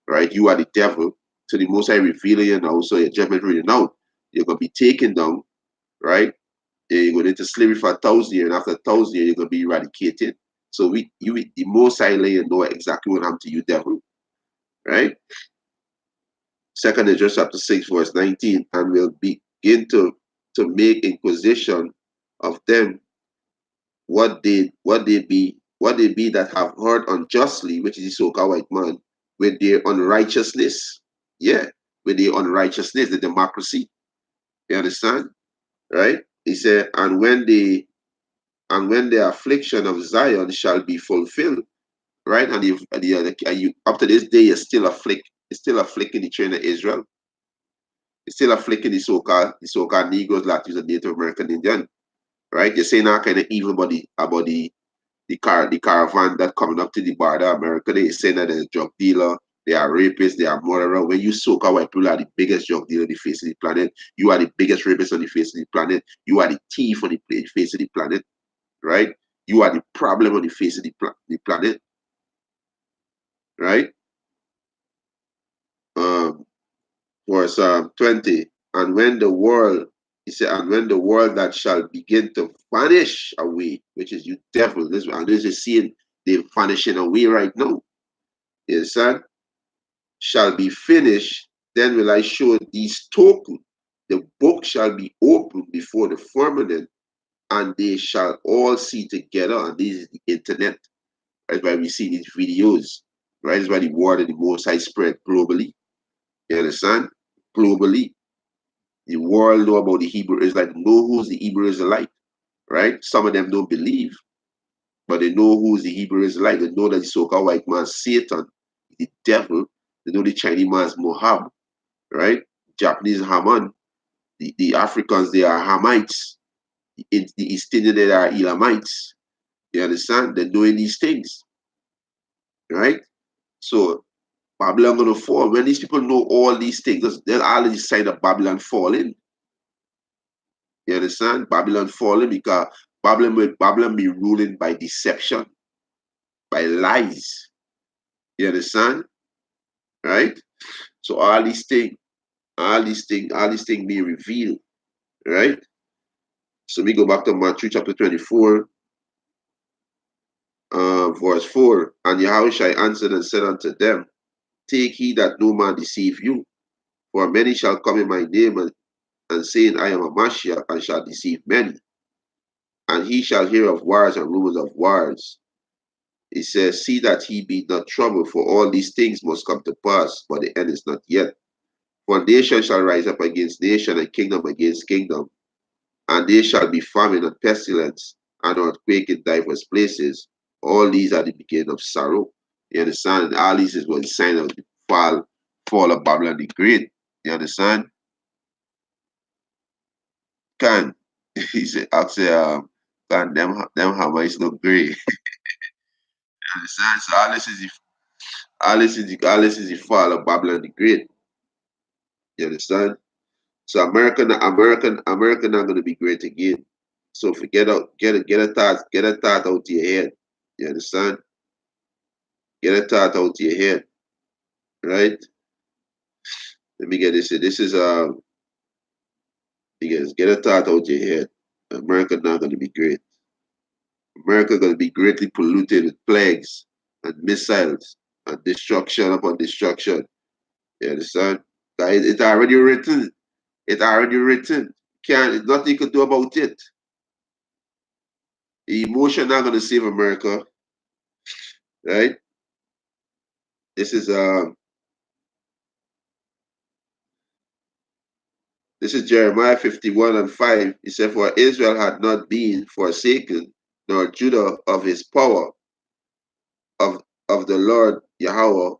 Right? You are the devil. So the most I revealing you now, so your judgment reading out. You're gonna be taken down, right? You're going into slavery for 1,000 years, and after 1,000 years, you're going to be eradicated. So the most I lay and know exactly what happened to you, devil, right? Second Ezra chapter 6, verse 19, and will begin to make inquisition of them what they be that have heard unjustly, which is the so-called white man, with their unrighteousness. Yeah, with their unrighteousness, the democracy. You understand? Right? He said, and when the affliction of Zion shall be fulfilled, right? And up to this day, it's still afflicting the children of Israel. It's still afflicting the so-called Negroes, Latinos, and Native American Indian. Right? You're saying that kind of evil about the caravan that coming up to the border of America. They saying that they're a drug dealer, they are rapists, they are murderer. When you so-called white people are the biggest drug dealer on the face of the planet, you are the biggest rapist on the face of the planet, you are the thief on the face of the planet, right? You are the problem on the face of the planet, right? Um, verse 20, and when the world, he said, and when the world that shall begin to vanish away, which is you devil, this is seeing they vanishing away right now. You understand? Shall be finished, then will I show these tokens. The book shall be opened before the firmament, and they shall all see together. And this is the internet. That's why we see these videos. Right? That's why the word of the Most High spread globally. You understand? Globally. The world know about the Hebrew Israelite, know who's the Hebrew Israelite. Right? Some of them don't believe, but they know who's the Hebrew Israelite. They know that the so-called white man Satan, the devil. They know the Chinese man is Mohammed. Right? Japanese Haman, the Africans, they are Hamites, the East Indians, they are Elamites. You understand? They're doing these things, right? So Babylon gonna fall. When these people know all these things, they'll already sign of Babylon falling. You understand? Babylon falling because Babylon be ruling by deception, by lies. You understand? Right? So all these things be revealed, right? So we go back to Matthew chapter 24, verse 4. And Yahushua answered and said unto them, take heed that no man deceive you, for many shall come in my name and saying, I am a Mashiach, and shall deceive many. And he shall hear of wars and rumors of wars. He says, see that he be not troubled, for all these things must come to pass, but the end is not yet. For nation shall rise up against nation, and kingdom against kingdom. And there shall be famine and pestilence, and earthquake in diverse places. All these are the beginning of sorrow. You understand? And all these is what the sign of the fall of Babylon the Great. You understand? Can he said, I say, can them Hamites look great? You understand? So all this is the fall of Babylon the Great. You understand? So America not gonna be great again. So forget out, get a thought out to your head. You understand? Get a thought out to your head, right? Let me get this. This is get a thought out your head. America not gonna be great. America gonna be greatly polluted with plagues and missiles and destruction upon destruction. You understand? Guys, it's already written. It's already written. Can't nothing you can do about it. The emotion not gonna save America, right? This is Jeremiah 51 and 5. He said, for Israel had not been forsaken, nor Judah of his power, of the Lord Yahweh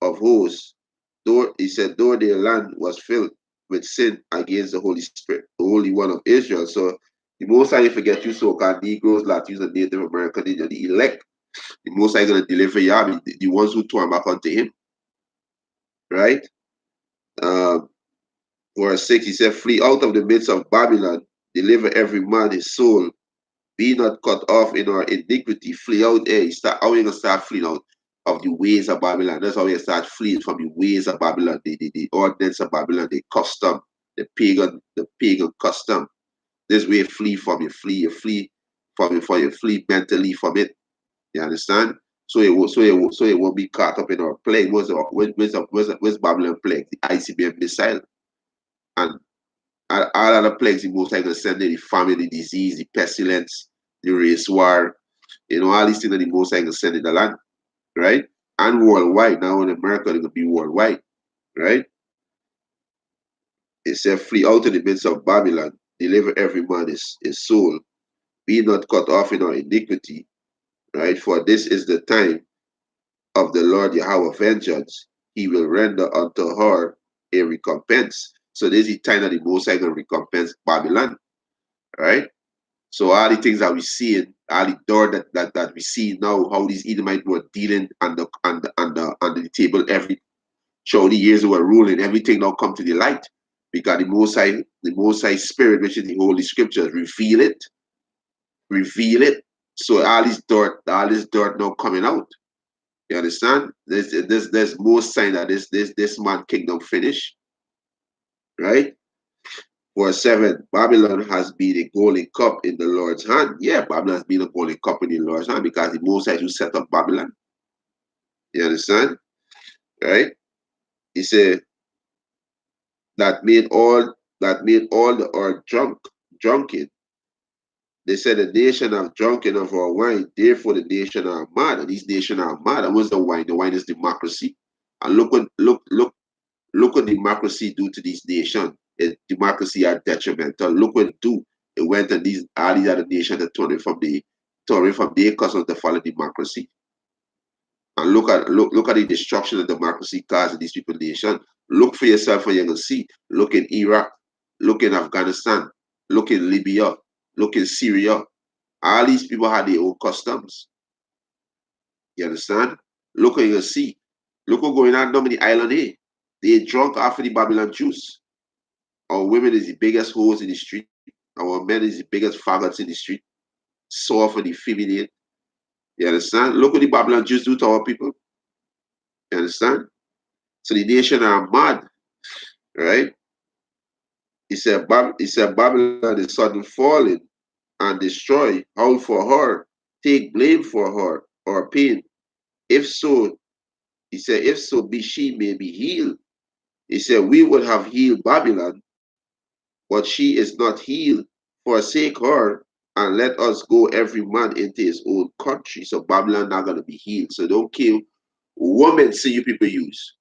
of hosts. Though he said, though their land was filled with sin against the Holy Spirit, the Holy One of Israel. So the most I forget you so-called Negroes, Latinos, and Native American, the elect. The most I gonna deliver you, I mean, the ones who turn back unto him, right? Um, verse 6, he said, flee out of the midst of Babylon, deliver every man his soul, be not cut off in our iniquity, flee out there. How are you gonna start fleeing out of the ways of Babylon? That's how we start fleeing from the ways of Babylon, the ordinance of Babylon, the custom, the pagan custom. This way flee from it, flee, you flee from it, for you flee mentally from it. You understand? So it won't be caught up in our plague. Where's Babylon plague? The ICBM missile and all other plagues. The Most High gonna send the famine, the disease, the pestilence, the race war. All these things that the Most High gonna send in the land, right? And worldwide. Now in America, they're gonna be worldwide, right? It said, "Flee out of the midst of Babylon, deliver every man his soul. Be not cut off in our iniquity, right? For this is the time of the Lord Yahweh vengeance. He will render unto her a recompense." So this is the time that the Most High gonna recompense Babylon, right? So all the things that we see, all the door that we see now, how these Edomites were dealing on the table every throughout the years they were ruling, everything now come to the light. Because the Most High Spirit, which is the Holy Scriptures, reveal it. So all this dirt now coming out. You understand? There's more sign that this man kingdom finish, right? Verse 7, Babylon has been a golden cup in the Lord's hand. Yeah, Babylon has been a golden cup in the Lord's hand because the Most High who set up Babylon. You understand? Right? He said that made all the earth drunken. They said the nation are drunken of our wine, therefore the nation are mad, and these nations are mad. And what's the wine? The wine is democracy. And look what democracy do to these nations. Democracy are detrimental. Look what it do. It went and all these other nations that turning from their customs to follow democracy. And look at the destruction of democracy caused in these people nation. Look for yourself and you're gonna see. Look in Iraq, look in Afghanistan, look in Libya, look in Syria. All these people had their own customs. You understand? Look what you can see. Look what's going on down in the island here. They drunk after the Babylon juice. Our women is the biggest hoes in the street. Our men is the biggest faggots in the street. Soft and effeminate. You understand? Look what the Babylon Jews do to our people. You understand? So the nation are mad, right? He said Babylon is sudden falling and destroy. Howl for her. Take blame for her or pain. If so, he said, if so be she may be healed. He said, we would have healed Babylon, but she is not healed. Forsake her and let us go every man into his own country. So Babylon not gonna be healed. So don't care what medicine you people use.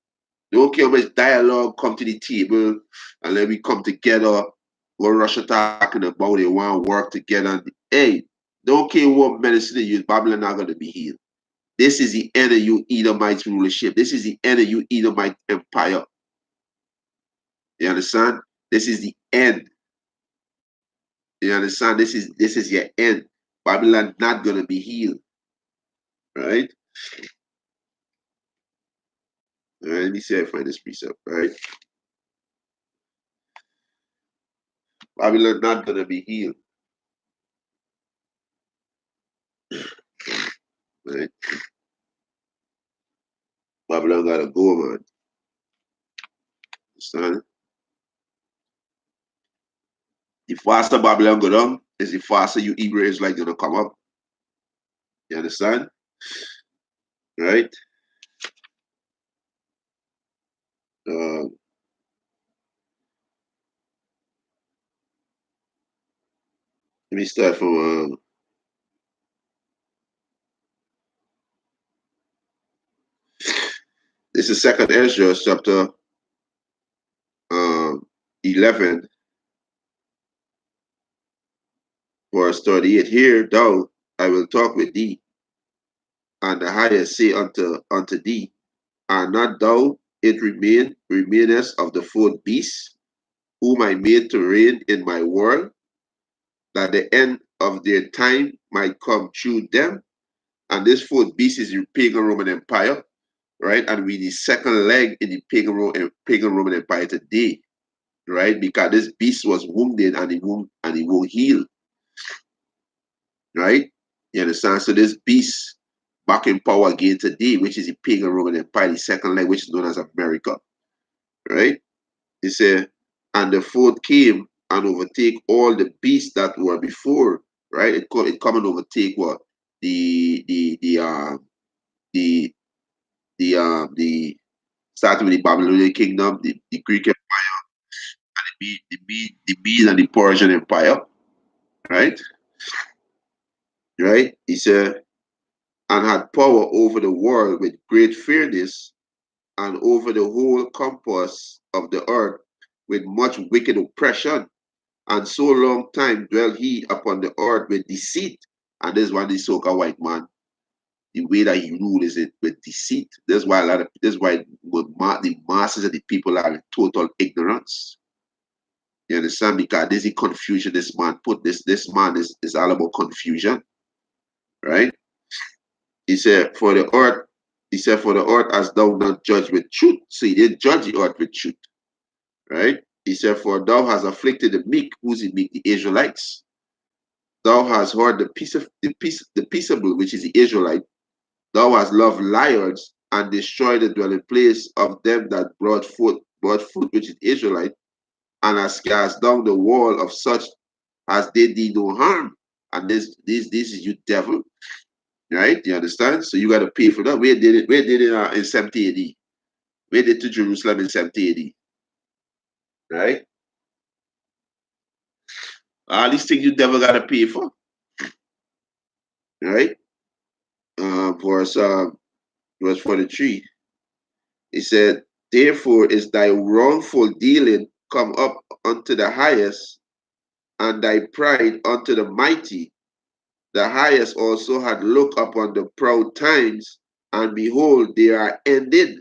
Don't care how much dialogue come to the table and then we come together. What Russia talking about, they want to work together. Hey, don't care what medicine they use, Babylon not gonna be healed. This is the end of you Edomite rulership. This is the end of you Edomite empire. You understand? This is the end. You understand? This is your end. Babylon not gonna be healed. Right? All right, let me see if I find this precept, right? Babylon not gonna be healed. Right? Babylon gotta go, man. Understand? The faster Babylon go down is the faster you Hebrew Israelites gonna come up. You understand? Right? Uh, let me start from this is Second Ezra chapter 11, verse 38. Here thou I will talk with thee, and the highest say unto thee, are not thou it remainest of the fourth beast, whom I made to reign in my world, that the end of their time might come through them. And this fourth beast is the pagan Roman Empire, right? And we the second leg in the pagan Roman Empire today, right? Because this beast was wounded and it won't heal, right? You understand? So this beast back in power again today, which is the pagan Roman Empire, the second leg, which is known as America, right? He said, and the fourth came and overtake all the beasts that were before, right? It come and overtake what? The the the starting with the Babylonian kingdom, the Greek Empire, the Mede and the Persian Empire, right? Right? He said, and had power over the world with great fairness, and over the whole compass of the earth with much wicked oppression. And so long time dwelt he upon the earth with deceit. And this is why the so-called white man, the way that he ruled is it with deceit. That's why the masses of the people are in total ignorance. You understand? Because this is confusion this man put. This man is all about confusion, right? He said, for the earth has thou not judged with truth. So he didn't judge the earth with truth, right? He said, for thou hast afflicted the meek. Who's the meek? The Israelites. Thou hast heard the peaceable, which is the Israelite. Thou hast loved liars and destroyed the dwelling place of them that brought fruit, which is Israelite, and hast cast down the wall of such as they did no harm. And this is you devil, right? You understand? So you got to pay for that. Where did it? Where did it in 70 AD? Where did to Jerusalem in 70 AD? Right? All these things you devil got to pay for, right? Verse verse 43. He said, therefore is thy wrongful dealing come up unto the highest, and thy pride unto the mighty. The highest also had looked upon the proud times, and behold, they are ended,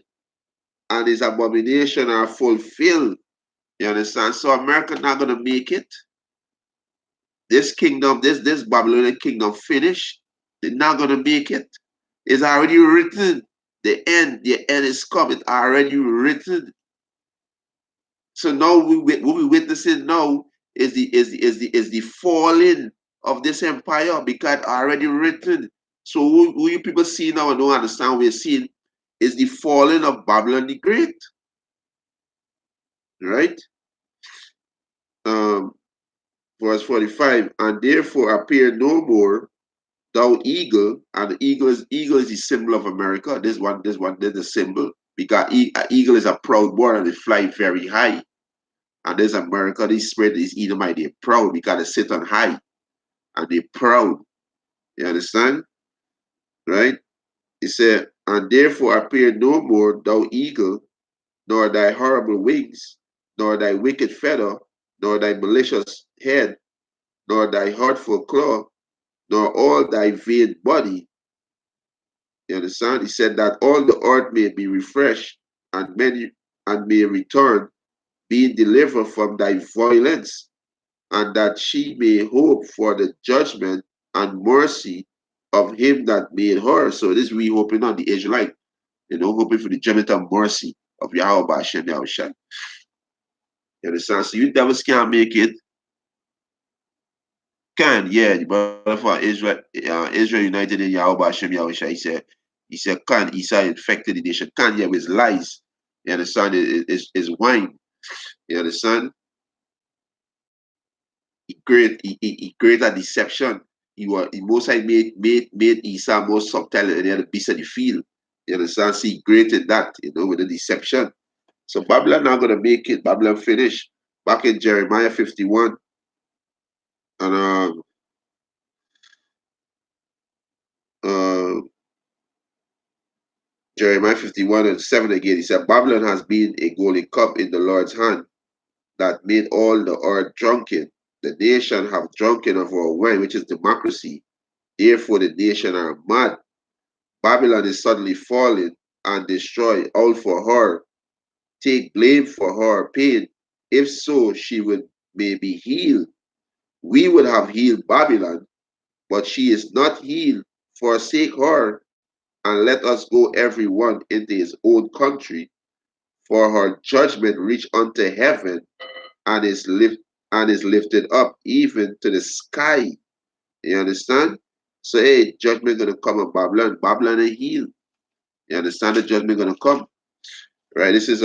and his abomination are fulfilled. You understand? So America not gonna make it. This kingdom, this Babylonian kingdom finished. They're not gonna make it. It's already written. The end is come. It's already written. So now what we witnessing now is the falling of this empire because already written. So who you people see now and don't understand what we're seeing is the falling of Babylon the Great, right? Um, verse 45, and therefore appear no more thou eagle, and the eagle is the symbol of America. This is the symbol because eagle is a proud bird and it fly very high. And there's America, they spread this Edomite, they're proud because they sit on high and they're proud. You understand? Right? He said, and therefore appear no more thou eagle, nor thy horrible wings, nor thy wicked feather, nor thy malicious head, nor thy hurtful claw, nor all thy vain body. You understand? He said that all the earth may be refreshed, and many and may return, being delivered from thy violence, and that she may hope for the judgment and mercy of him that made her. So this we hoping on the Israelite, hoping for the judgment and mercy of Yahweh Hashem Yahushua. You understand? So you devils can't make it. Can, yeah, the brother for Israel United in Yahweh Hashem Yahushua, he said, can, Esau infected the nation, can, yeah, with lies. You understand? Is wine. You understand? He created deception. He most I made Esau more subtle than the other beasts of the field. You understand? See, he created that, with the deception. So Babylon not gonna make it. Babylon finish. Back in Jeremiah 51, and uh, Jeremiah 51 and 7 again, he said, Babylon has been a golden cup in the Lord's hand that made all the earth drunken. The nation have drunken of our wine, which is democracy. Therefore, the nation are mad. Babylon is suddenly fallen and destroyed, all for her. Take blame for her pain. If so, she would may be healed. We would have healed Babylon, but she is not healed. Forsake her, and let us go every one into his own country. For her judgment reach unto heaven, and is lifted up even to the sky. You understand? So hey, judgment gonna come on Babylon. Babylon ain't healed. You understand the judgment gonna come? Right? This is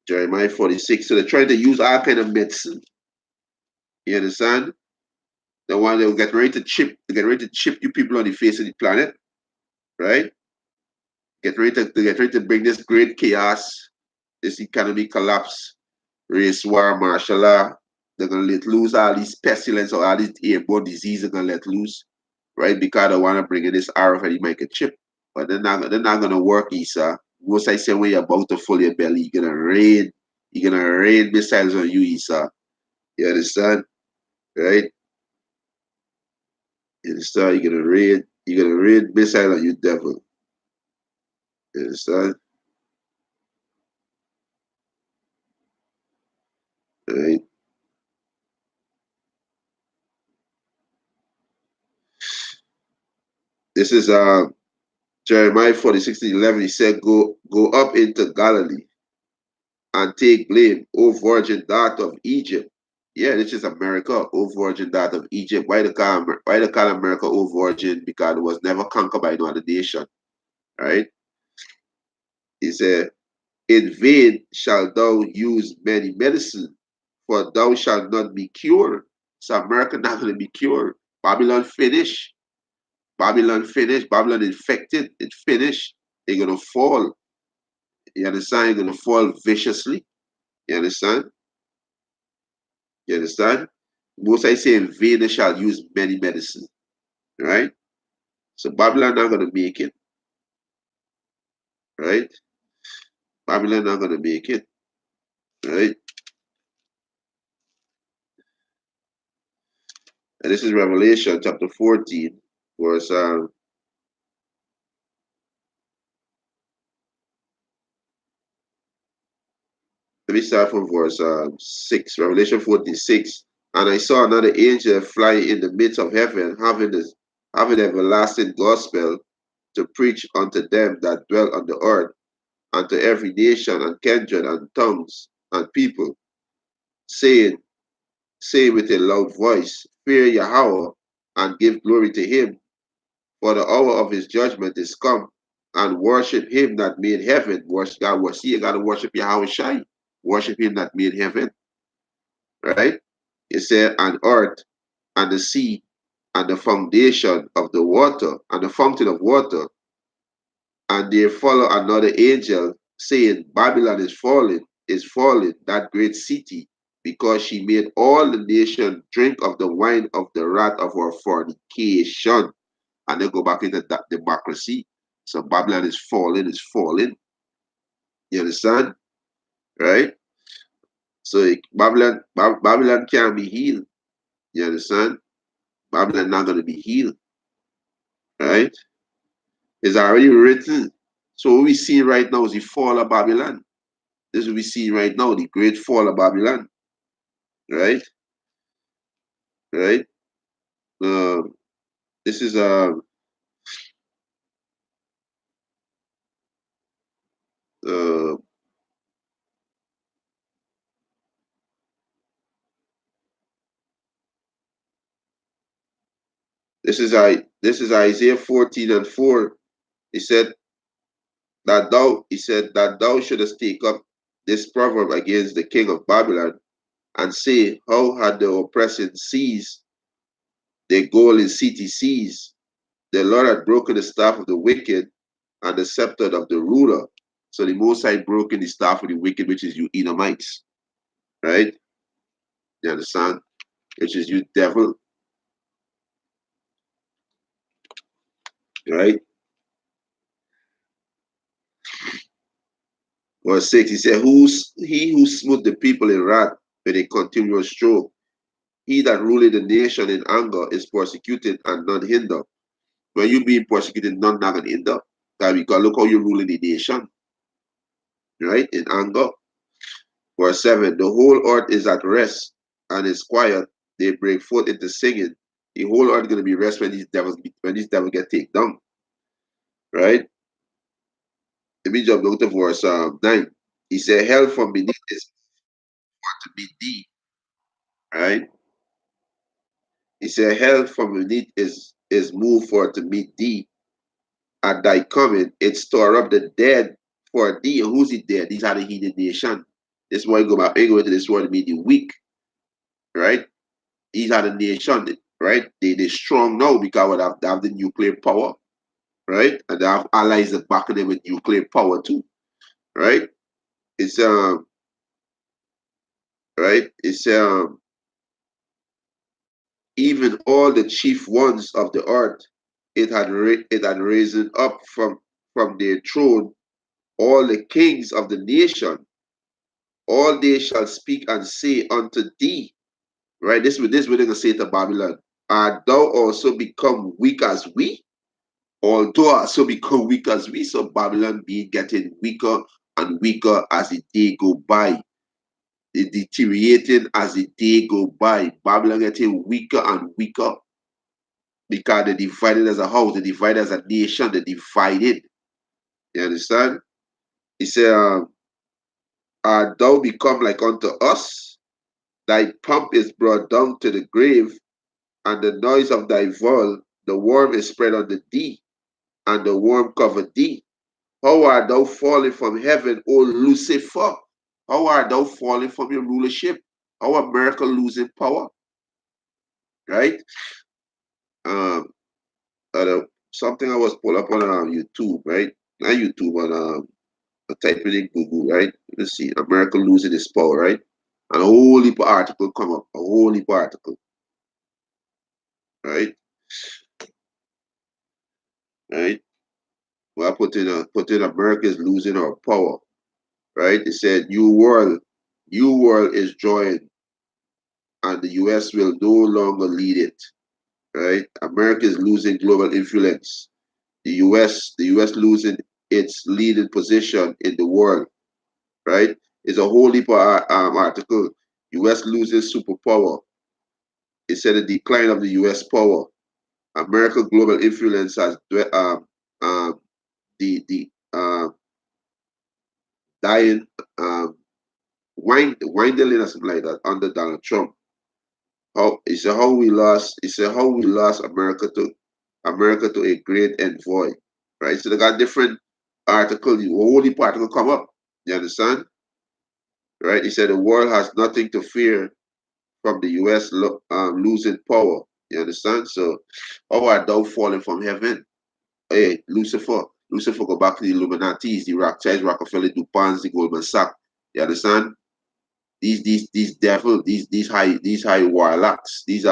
Jeremiah 46. So they're trying to use all kind of medicine. You understand? The one that will get ready to chip, you people on the face of the planet, right? Get ready to bring this great chaos, this economic collapse, race war, martial law. They're gonna let loose all these pestilence or all these airborne diseases. They're gonna let loose, right? Because they want to bring in this RFID microchip, but they're not gonna work, Isa. Most I say when you're about to fill your belly, you're gonna rain missiles on you, Isa. You understand, right? You understand? You're gonna rain missiles on you, devil. You understand, right? This is Jeremiah 46:11. He said, Go up into Galilee and take blame, O virgin daughter of Egypt. Yeah, this is America, O virgin daughter of Egypt. Why they call America O virgin? Because it was never conquered by no other nation. Right? He said, In vain shalt thou use many medicine, for thou shalt not be cured. So America not gonna be cured. Babylon finished. Babylon finished. Babylon infected. It finished. They're gonna fall. You understand? You're gonna fall viciously. You understand? You understand? Most I say in vain they shall use many medicine. Right? So Babylon not gonna make it. Right? Babylon not gonna make it. Right? And this is Revelation chapter 14, verse let me start from verse 6, Revelation 46. And I saw another angel fly in the midst of heaven, having everlasting gospel to preach unto them that dwell on the earth, and to every nation and kindred and tongues and people, saying, Say with a loud voice, Fear Yahweh, and give glory to him, for the hour of his judgment is come, and worship him that made heaven. Worship God, you gotta worship Yahweh Shai. Worship him that made heaven, right? It said, and earth, and the sea, and the foundation of the water, and the fountain of water. And there followed another angel, saying, Babylon is fallen, that great city, because she made all the nation drink of the wine of the wrath of her fornication. And they go back into that democracy. So Babylon is falling, You understand? Right? So Babylon can't be healed. You understand? Babylon not going to be healed. Right? It's already written. So what we see right now is the fall of Babylon. This is what we see right now, the great fall of Babylon. Right? Right? Uh, this is uh, this is Isaiah 14:4. He said that thou shouldest take up this proverb against the king of Babylon and say, How had the oppressing seized, the golden city seized? The Lord had broken the staff of the wicked and the scepter of the ruler. So the Most High broken the staff of the wicked, which is you Edomites, right? You understand? Which is you devil, right? Verse 6, he said, He who smote the people in wrath with a continuous stroke, he that ruleth the nation in anger is persecuted and none hinder. When you being persecuted, none not gonna hinder. Because look how you ruling the nation, right? In anger. Verse 7, the whole earth is at rest and is quiet. They break forth into singing. The whole earth is gonna be rest when these devils get taken down, right? Let me jump down to verse 9. He said, Hell from beneath is to meet thee, right? He said, Hell from beneath is moved for to meet thee. At thy coming, it store up the dead for thee. And who's the dead? These are the heathen nation. This is why you go back, go into this world to meet the weak, right? These are the nation, right? They strong now because they have the nuclear power, right? And they have allies that backing them with nuclear power too, right? It's right. It's even all the chief ones of the earth, it had risen up from their throne, all the kings of the nation, all they shall speak and say unto thee, right? This we're gonna say to Babylon, art thou also become weak as we? Although also become weak as we, so Babylon be getting weaker and weaker as the day go by. It deteriorating as the day go by. Babylon getting weaker and weaker because they divided as a house, they divided as a nation, they divided. You understand? He said, art thou become like unto us? Thy pomp is brought down to the grave, and the noise of thy voil, the worm is spread on thee, and the worm covered thee. How art thou fallen from heaven, O Lucifer? How art thou fallen from your rulership? How America losing power, right? Um, something I was pull up on YouTube, right? Not YouTube, on type it in Google, right? Let's see, America losing its power, right? And a whole heap of article come up, a whole heap of article, right? Right? Well, I put in America is losing our power, right? It said new world is joined, and the US will no longer lead it, right? America is losing global influence. The US losing its leading position in the world, right? It's a whole heap of article. US loses superpower. It said the decline of the US power. America global influence has the dying windling or something like that under Donald Trump. How it's a how we lost it's a how we lost America to a great envoy. Right? So they got different articles, the whole article come up. You understand? Right? He said the world has nothing to fear from the US losing power. You understand? So how art thou falling from heaven? Hey, Lucifer. Lucifer go back to the Illuminati, the Rothschilds, Rockefeller, DuPont, the Goldman Sachs. You understand? These devil, these high warlocks, these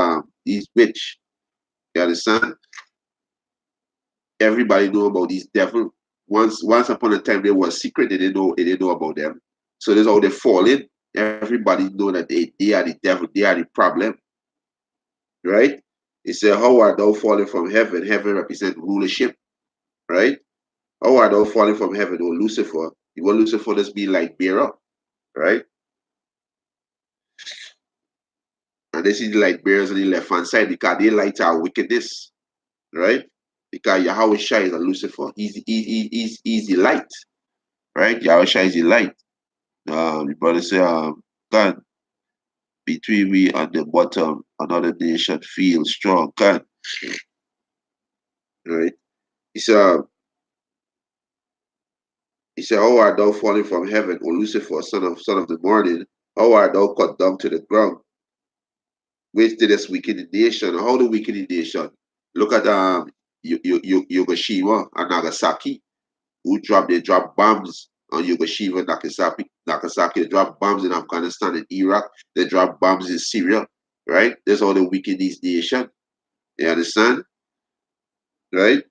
witch. You understand? Everybody know about these devil. Once upon a time they were secret, they didn't know about them. So that's how they fall in. Everybody know that they are the devil, they are the problem, right? It said, how art thou falling from heaven? Heaven represent rulership, right? How art thou falling from heaven, O Lucifer? You want Lucifer to be like bearer, right? And this is like bearers on the left hand side because they light our wickedness, right? Because Yahweh Shai is a Lucifer. He's the light, right? Yahweh Shai is the light. The brother say, God, between we and the bottom, another nation feels strong. God, right? He said, he said, how art thou falling from heaven, O Lucifer, son of the morning? How art thou cut down to the ground? Which didst weaken the nation? How the weaken the nation? Look at Yogashima and Nagasaki, who dropped bombs on Yogashima, Nagasaki. They dropped bombs in Afghanistan and Iraq. They dropped bombs in Syria, right? That's how they weaken these nations. You understand? Right?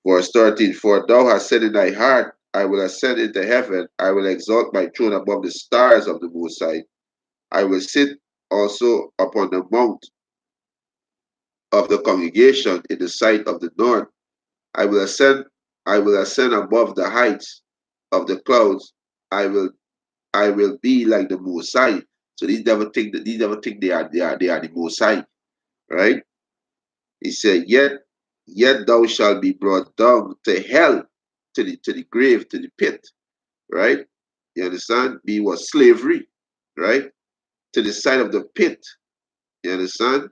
Verse 13, for thou hast said in thy heart, I will ascend into heaven, I will exalt my throne above the stars of the Most High. I will sit also upon the mount of the congregation in the sight of the north. I will ascend, I will ascend above the heights of the clouds. I will I will be like the Most High. So these never think they are the Most High, right? He said, yet thou shalt be brought down to hell, to the grave, to the pit, right? You understand? Be was slavery, right? To the side of the pit. You understand?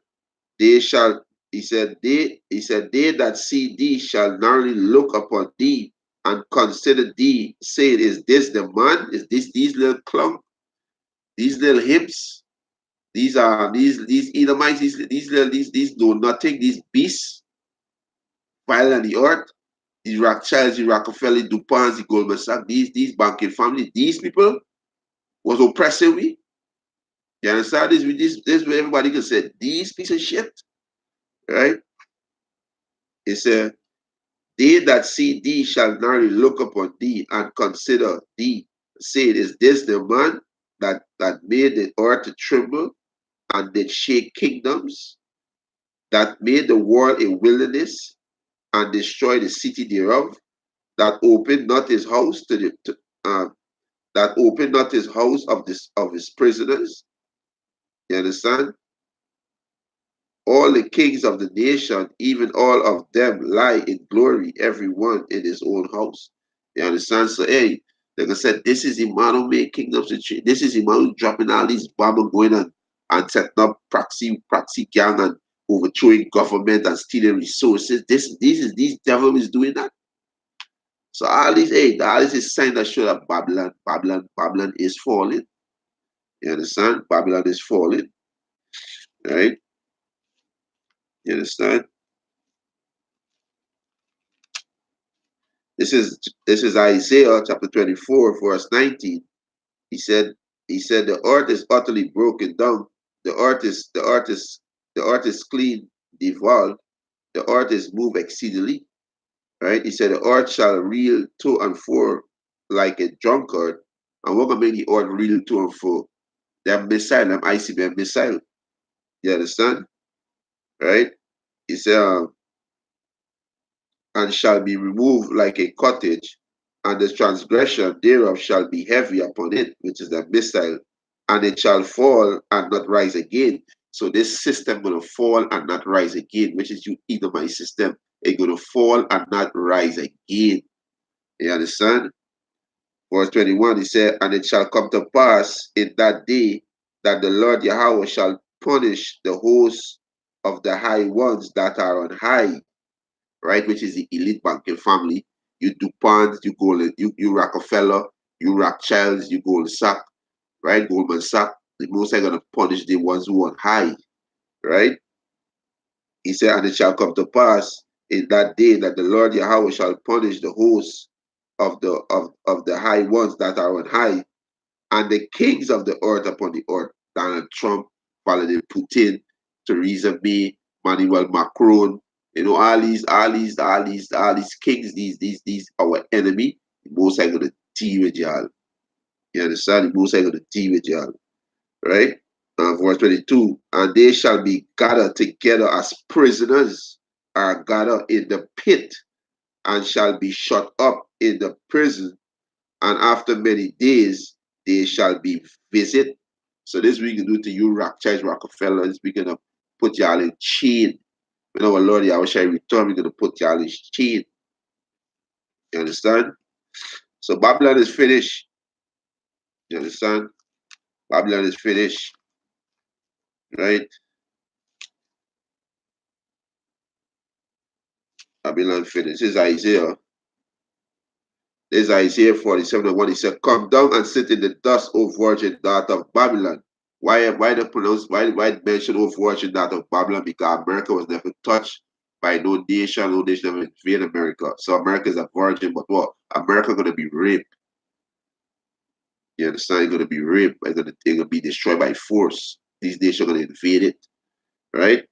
They shall, he said, they that see thee shall narrowly look upon thee and consider thee, saying, is this the man? Is this these little clown, these little hips? These are these Edomites, these know nothing, these beasts, violent the earth, the Rothschilds, the Rockefeller, DuPonts, the Goldman Sachs, these banking family, these people was oppressing we. You understand this? This way everybody can say these piece of shit, right? It said, they that see thee shall narrowly look upon thee and consider thee, saying, is this the man that made the earth to tremble and did shake kingdoms, that made the world a wilderness and destroyed the city thereof, that opened not his house uh, that opened not his house of his prisoners. You understand? All the kings of the nation, even all of them, lie in glory, every one in his own house. You understand? So, hey, like I said, this is the man who made kingdoms. This is the man who's dropping all these bombs and going and setting up proxy gang and overthrowing government and stealing resources. These devil is doing that. So all this is sign that show that Babylon is falling. You understand? Babylon is falling, right? You understand? This is Isaiah chapter 24, verse 19. He said, the earth is utterly broken down. The earth is clean, devoured. The earth is moved exceedingly. Right? He said, the earth shall reel to and fro like a drunkard. And we're gonna make the earth reel to and fro. Them missile, them ICBM missile. You understand? Right? He said, and shall be removed like a cottage, and the transgression thereof shall be heavy upon it, which is the missile, and it shall fall and not rise again. So this system gonna fall and not rise again, which is you Edomite system. It's gonna fall and not rise again. You understand? Verse 21, he said, and it shall come to pass in that day that the Lord Yahweh shall punish the hosts of the high ones that are on high, right? Which is the elite banking family. You DuPont, you Rockefeller, you Rothschilds, you Goldman Sachs, right? Goldman Sachs. The most are gonna punish the ones who are high, right? He said, and it shall come to pass in that day that the Lord Yahweh shall punish the hosts of the high ones that are on high, and the kings of the earth upon the earth. Donald Trump, Vladimir Putin, Theresa May, Emmanuel Macron, all these kings, these our enemy. The most I gonna deal with y'all. You understand? The most I gonna deal with y'all. Right? Verse 22, and they shall be gathered together as prisoners are gathered in the pit, and shall be shut up in the prison, and after many days they shall be visit. So this we can do to you, Rothschild Rockefellers. We're gonna put y'all in chain. When our Lord Yahweh shall return, we're gonna put y'all in chain. You understand? So Babylon is finished. You understand? Babylon is finished, right? Babylon finished. This is Isaiah. This is Isaiah 47:1. He said, come down and sit in the dust, O virgin daughter of Babylon. Why mention, O virgin daughter of Babylon? Because America was never touched by no nation never invaded America. So America is a virgin, but what? America gonna be raped. You understand? It's gonna be raped. It's gonna be destroyed by force. These nations are gonna invade it. Right?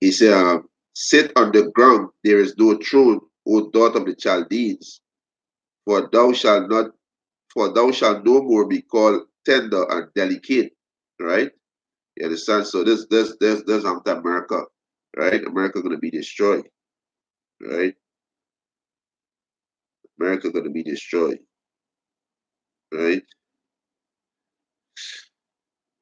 He said, sit on the ground, there is no throne, O daughter of the Chaldeans, for thou shalt not for thou shalt no more be called tender and delicate, right? You understand? So this after America, right? America gonna be destroyed, right? America gonna be destroyed, right?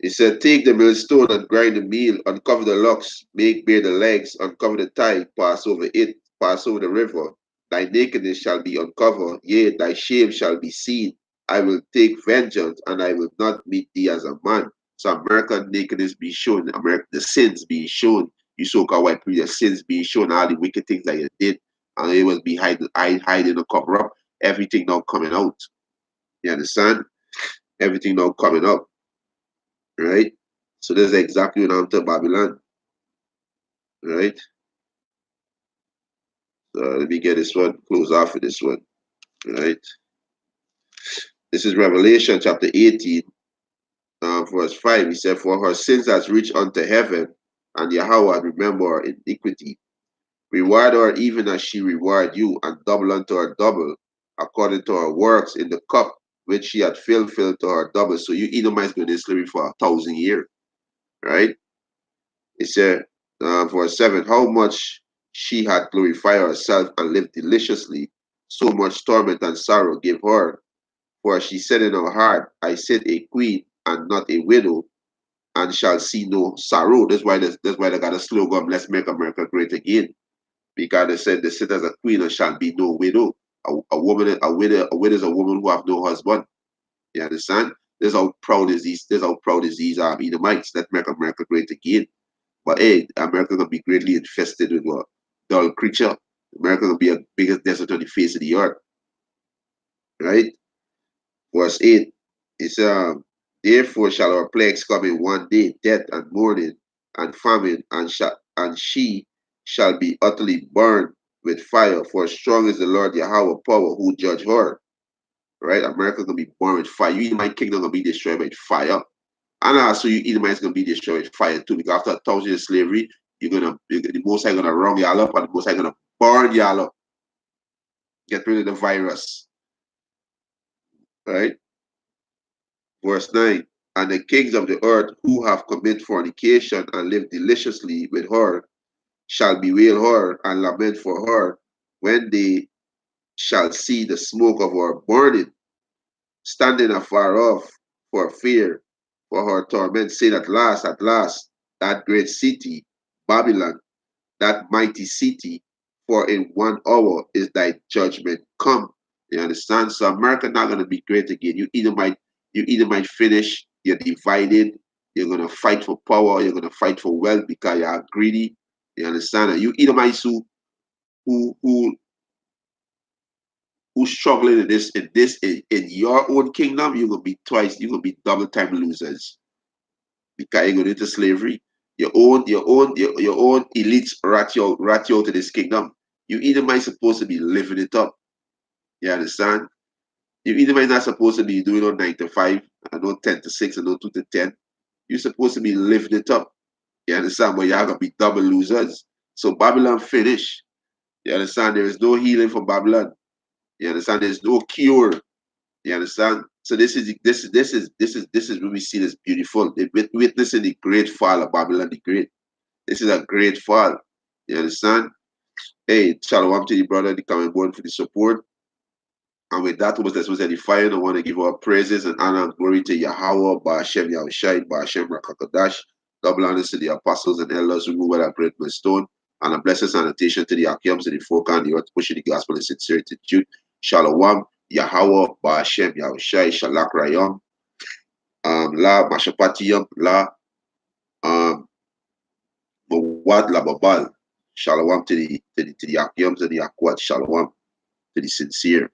He said, take the millstone and grind the meal, uncover the locks, make bare the legs, uncover the thigh, pass over it, pass over the river. Thy nakedness shall be uncovered, yea, thy shame shall be seen. I will take vengeance, and I will not meet thee as a man. So American nakedness be shown, America, the sins being shown, you so-called white people, the sins being shown, all the wicked things that you did, and it was be hiding and cover up. Everything now coming out. You understand? Everything now coming up, right? So this is exactly what happened to Babylon, right? So let me get this one, close off with this one, right? This is Revelation chapter 18, verse 5. He said, "For her sins has reached unto heaven, and Yahweh remember her iniquity. Reward her even as she reward you, and double unto her double, according to her works in the cup which she had filled to her double." So you Edomites been in slavery for 1,000 years, right? It said, verse 7, "How much she had glorified herself and lived deliciously, so much torment and sorrow give her. For she said in her heart, I sit a queen and not a widow, and shall see no sorrow." That's why they got a slogan, "Let's make America great again." Because they said they sit as a queen and shall be no widow. A widow is a woman who have no husband. You understand? This is how proud is these. This is how proud is these Edomites. Let's make America great again. But hey, America gonna be greatly infested with a dull creature. America gonna be the biggest desert on the face of the earth, right? Verse 8. It's therefore shall our plagues come in one day, death and mourning and famine, and she shall be utterly burned with fire. For strong is the Lord Yahweh power who judge her. Right? America gonna be burned with fire. You my kingdom gonna be destroyed by fire. And also you Edomites gonna be destroyed with fire too. Because after 1,000 years of slavery, the most High gonna wrong y'all up, and the most High gonna burn y'all up. Get rid of the virus. Right? Verse 9. And the kings of the earth who have committed fornication and lived deliciously with her shall bewail her and lament for her when they shall see the smoke of her burning, standing afar off for fear for her torment, saying, at last, that great city, Babylon, that mighty city, for in 1 hour is thy judgment come. You understand? So America not gonna be great again. You either might finish, you're divided, you're gonna fight for power, you're gonna fight for wealth because you are greedy. You understand? And you Edomites who who who's struggling in your own kingdom, you're gonna be double time losers because you're going into slavery. Your own elites rat you out of this kingdom. You Edomites supposed to be living it up. You understand? You Edomites not supposed to be doing on 9 to 5, and no 10 to 6, and no 2 to 10. You're supposed to be living it up. You understand? But you're gonna be double losers. So Babylon finish. You understand? There is no healing for Babylon. You understand? There's no cure. You understand? So this is when we see this beautiful. Witnessing the great fall of Babylon the Great. This is a great fall. You understand? Hey, shalom to the brother, the coming born for the support. And with that was this was edifying. I want to give our praises and honor and glory to Yahweh, Ba'ashem Yahushai, Ba'ashem Rakakadash. Double honors to the apostles and elders who move at a great milestone. And a blessed sanitation to the Akiams and the folk and the earth, pushing the gospel in sincerity. Shalom, Yahweh, Ba'ashem Yahushai, Shalak Rayam, La Mashapatiyam, La Mawad La Babal. Shalom to the Akiams and the Akwat. Shalom to the sincere.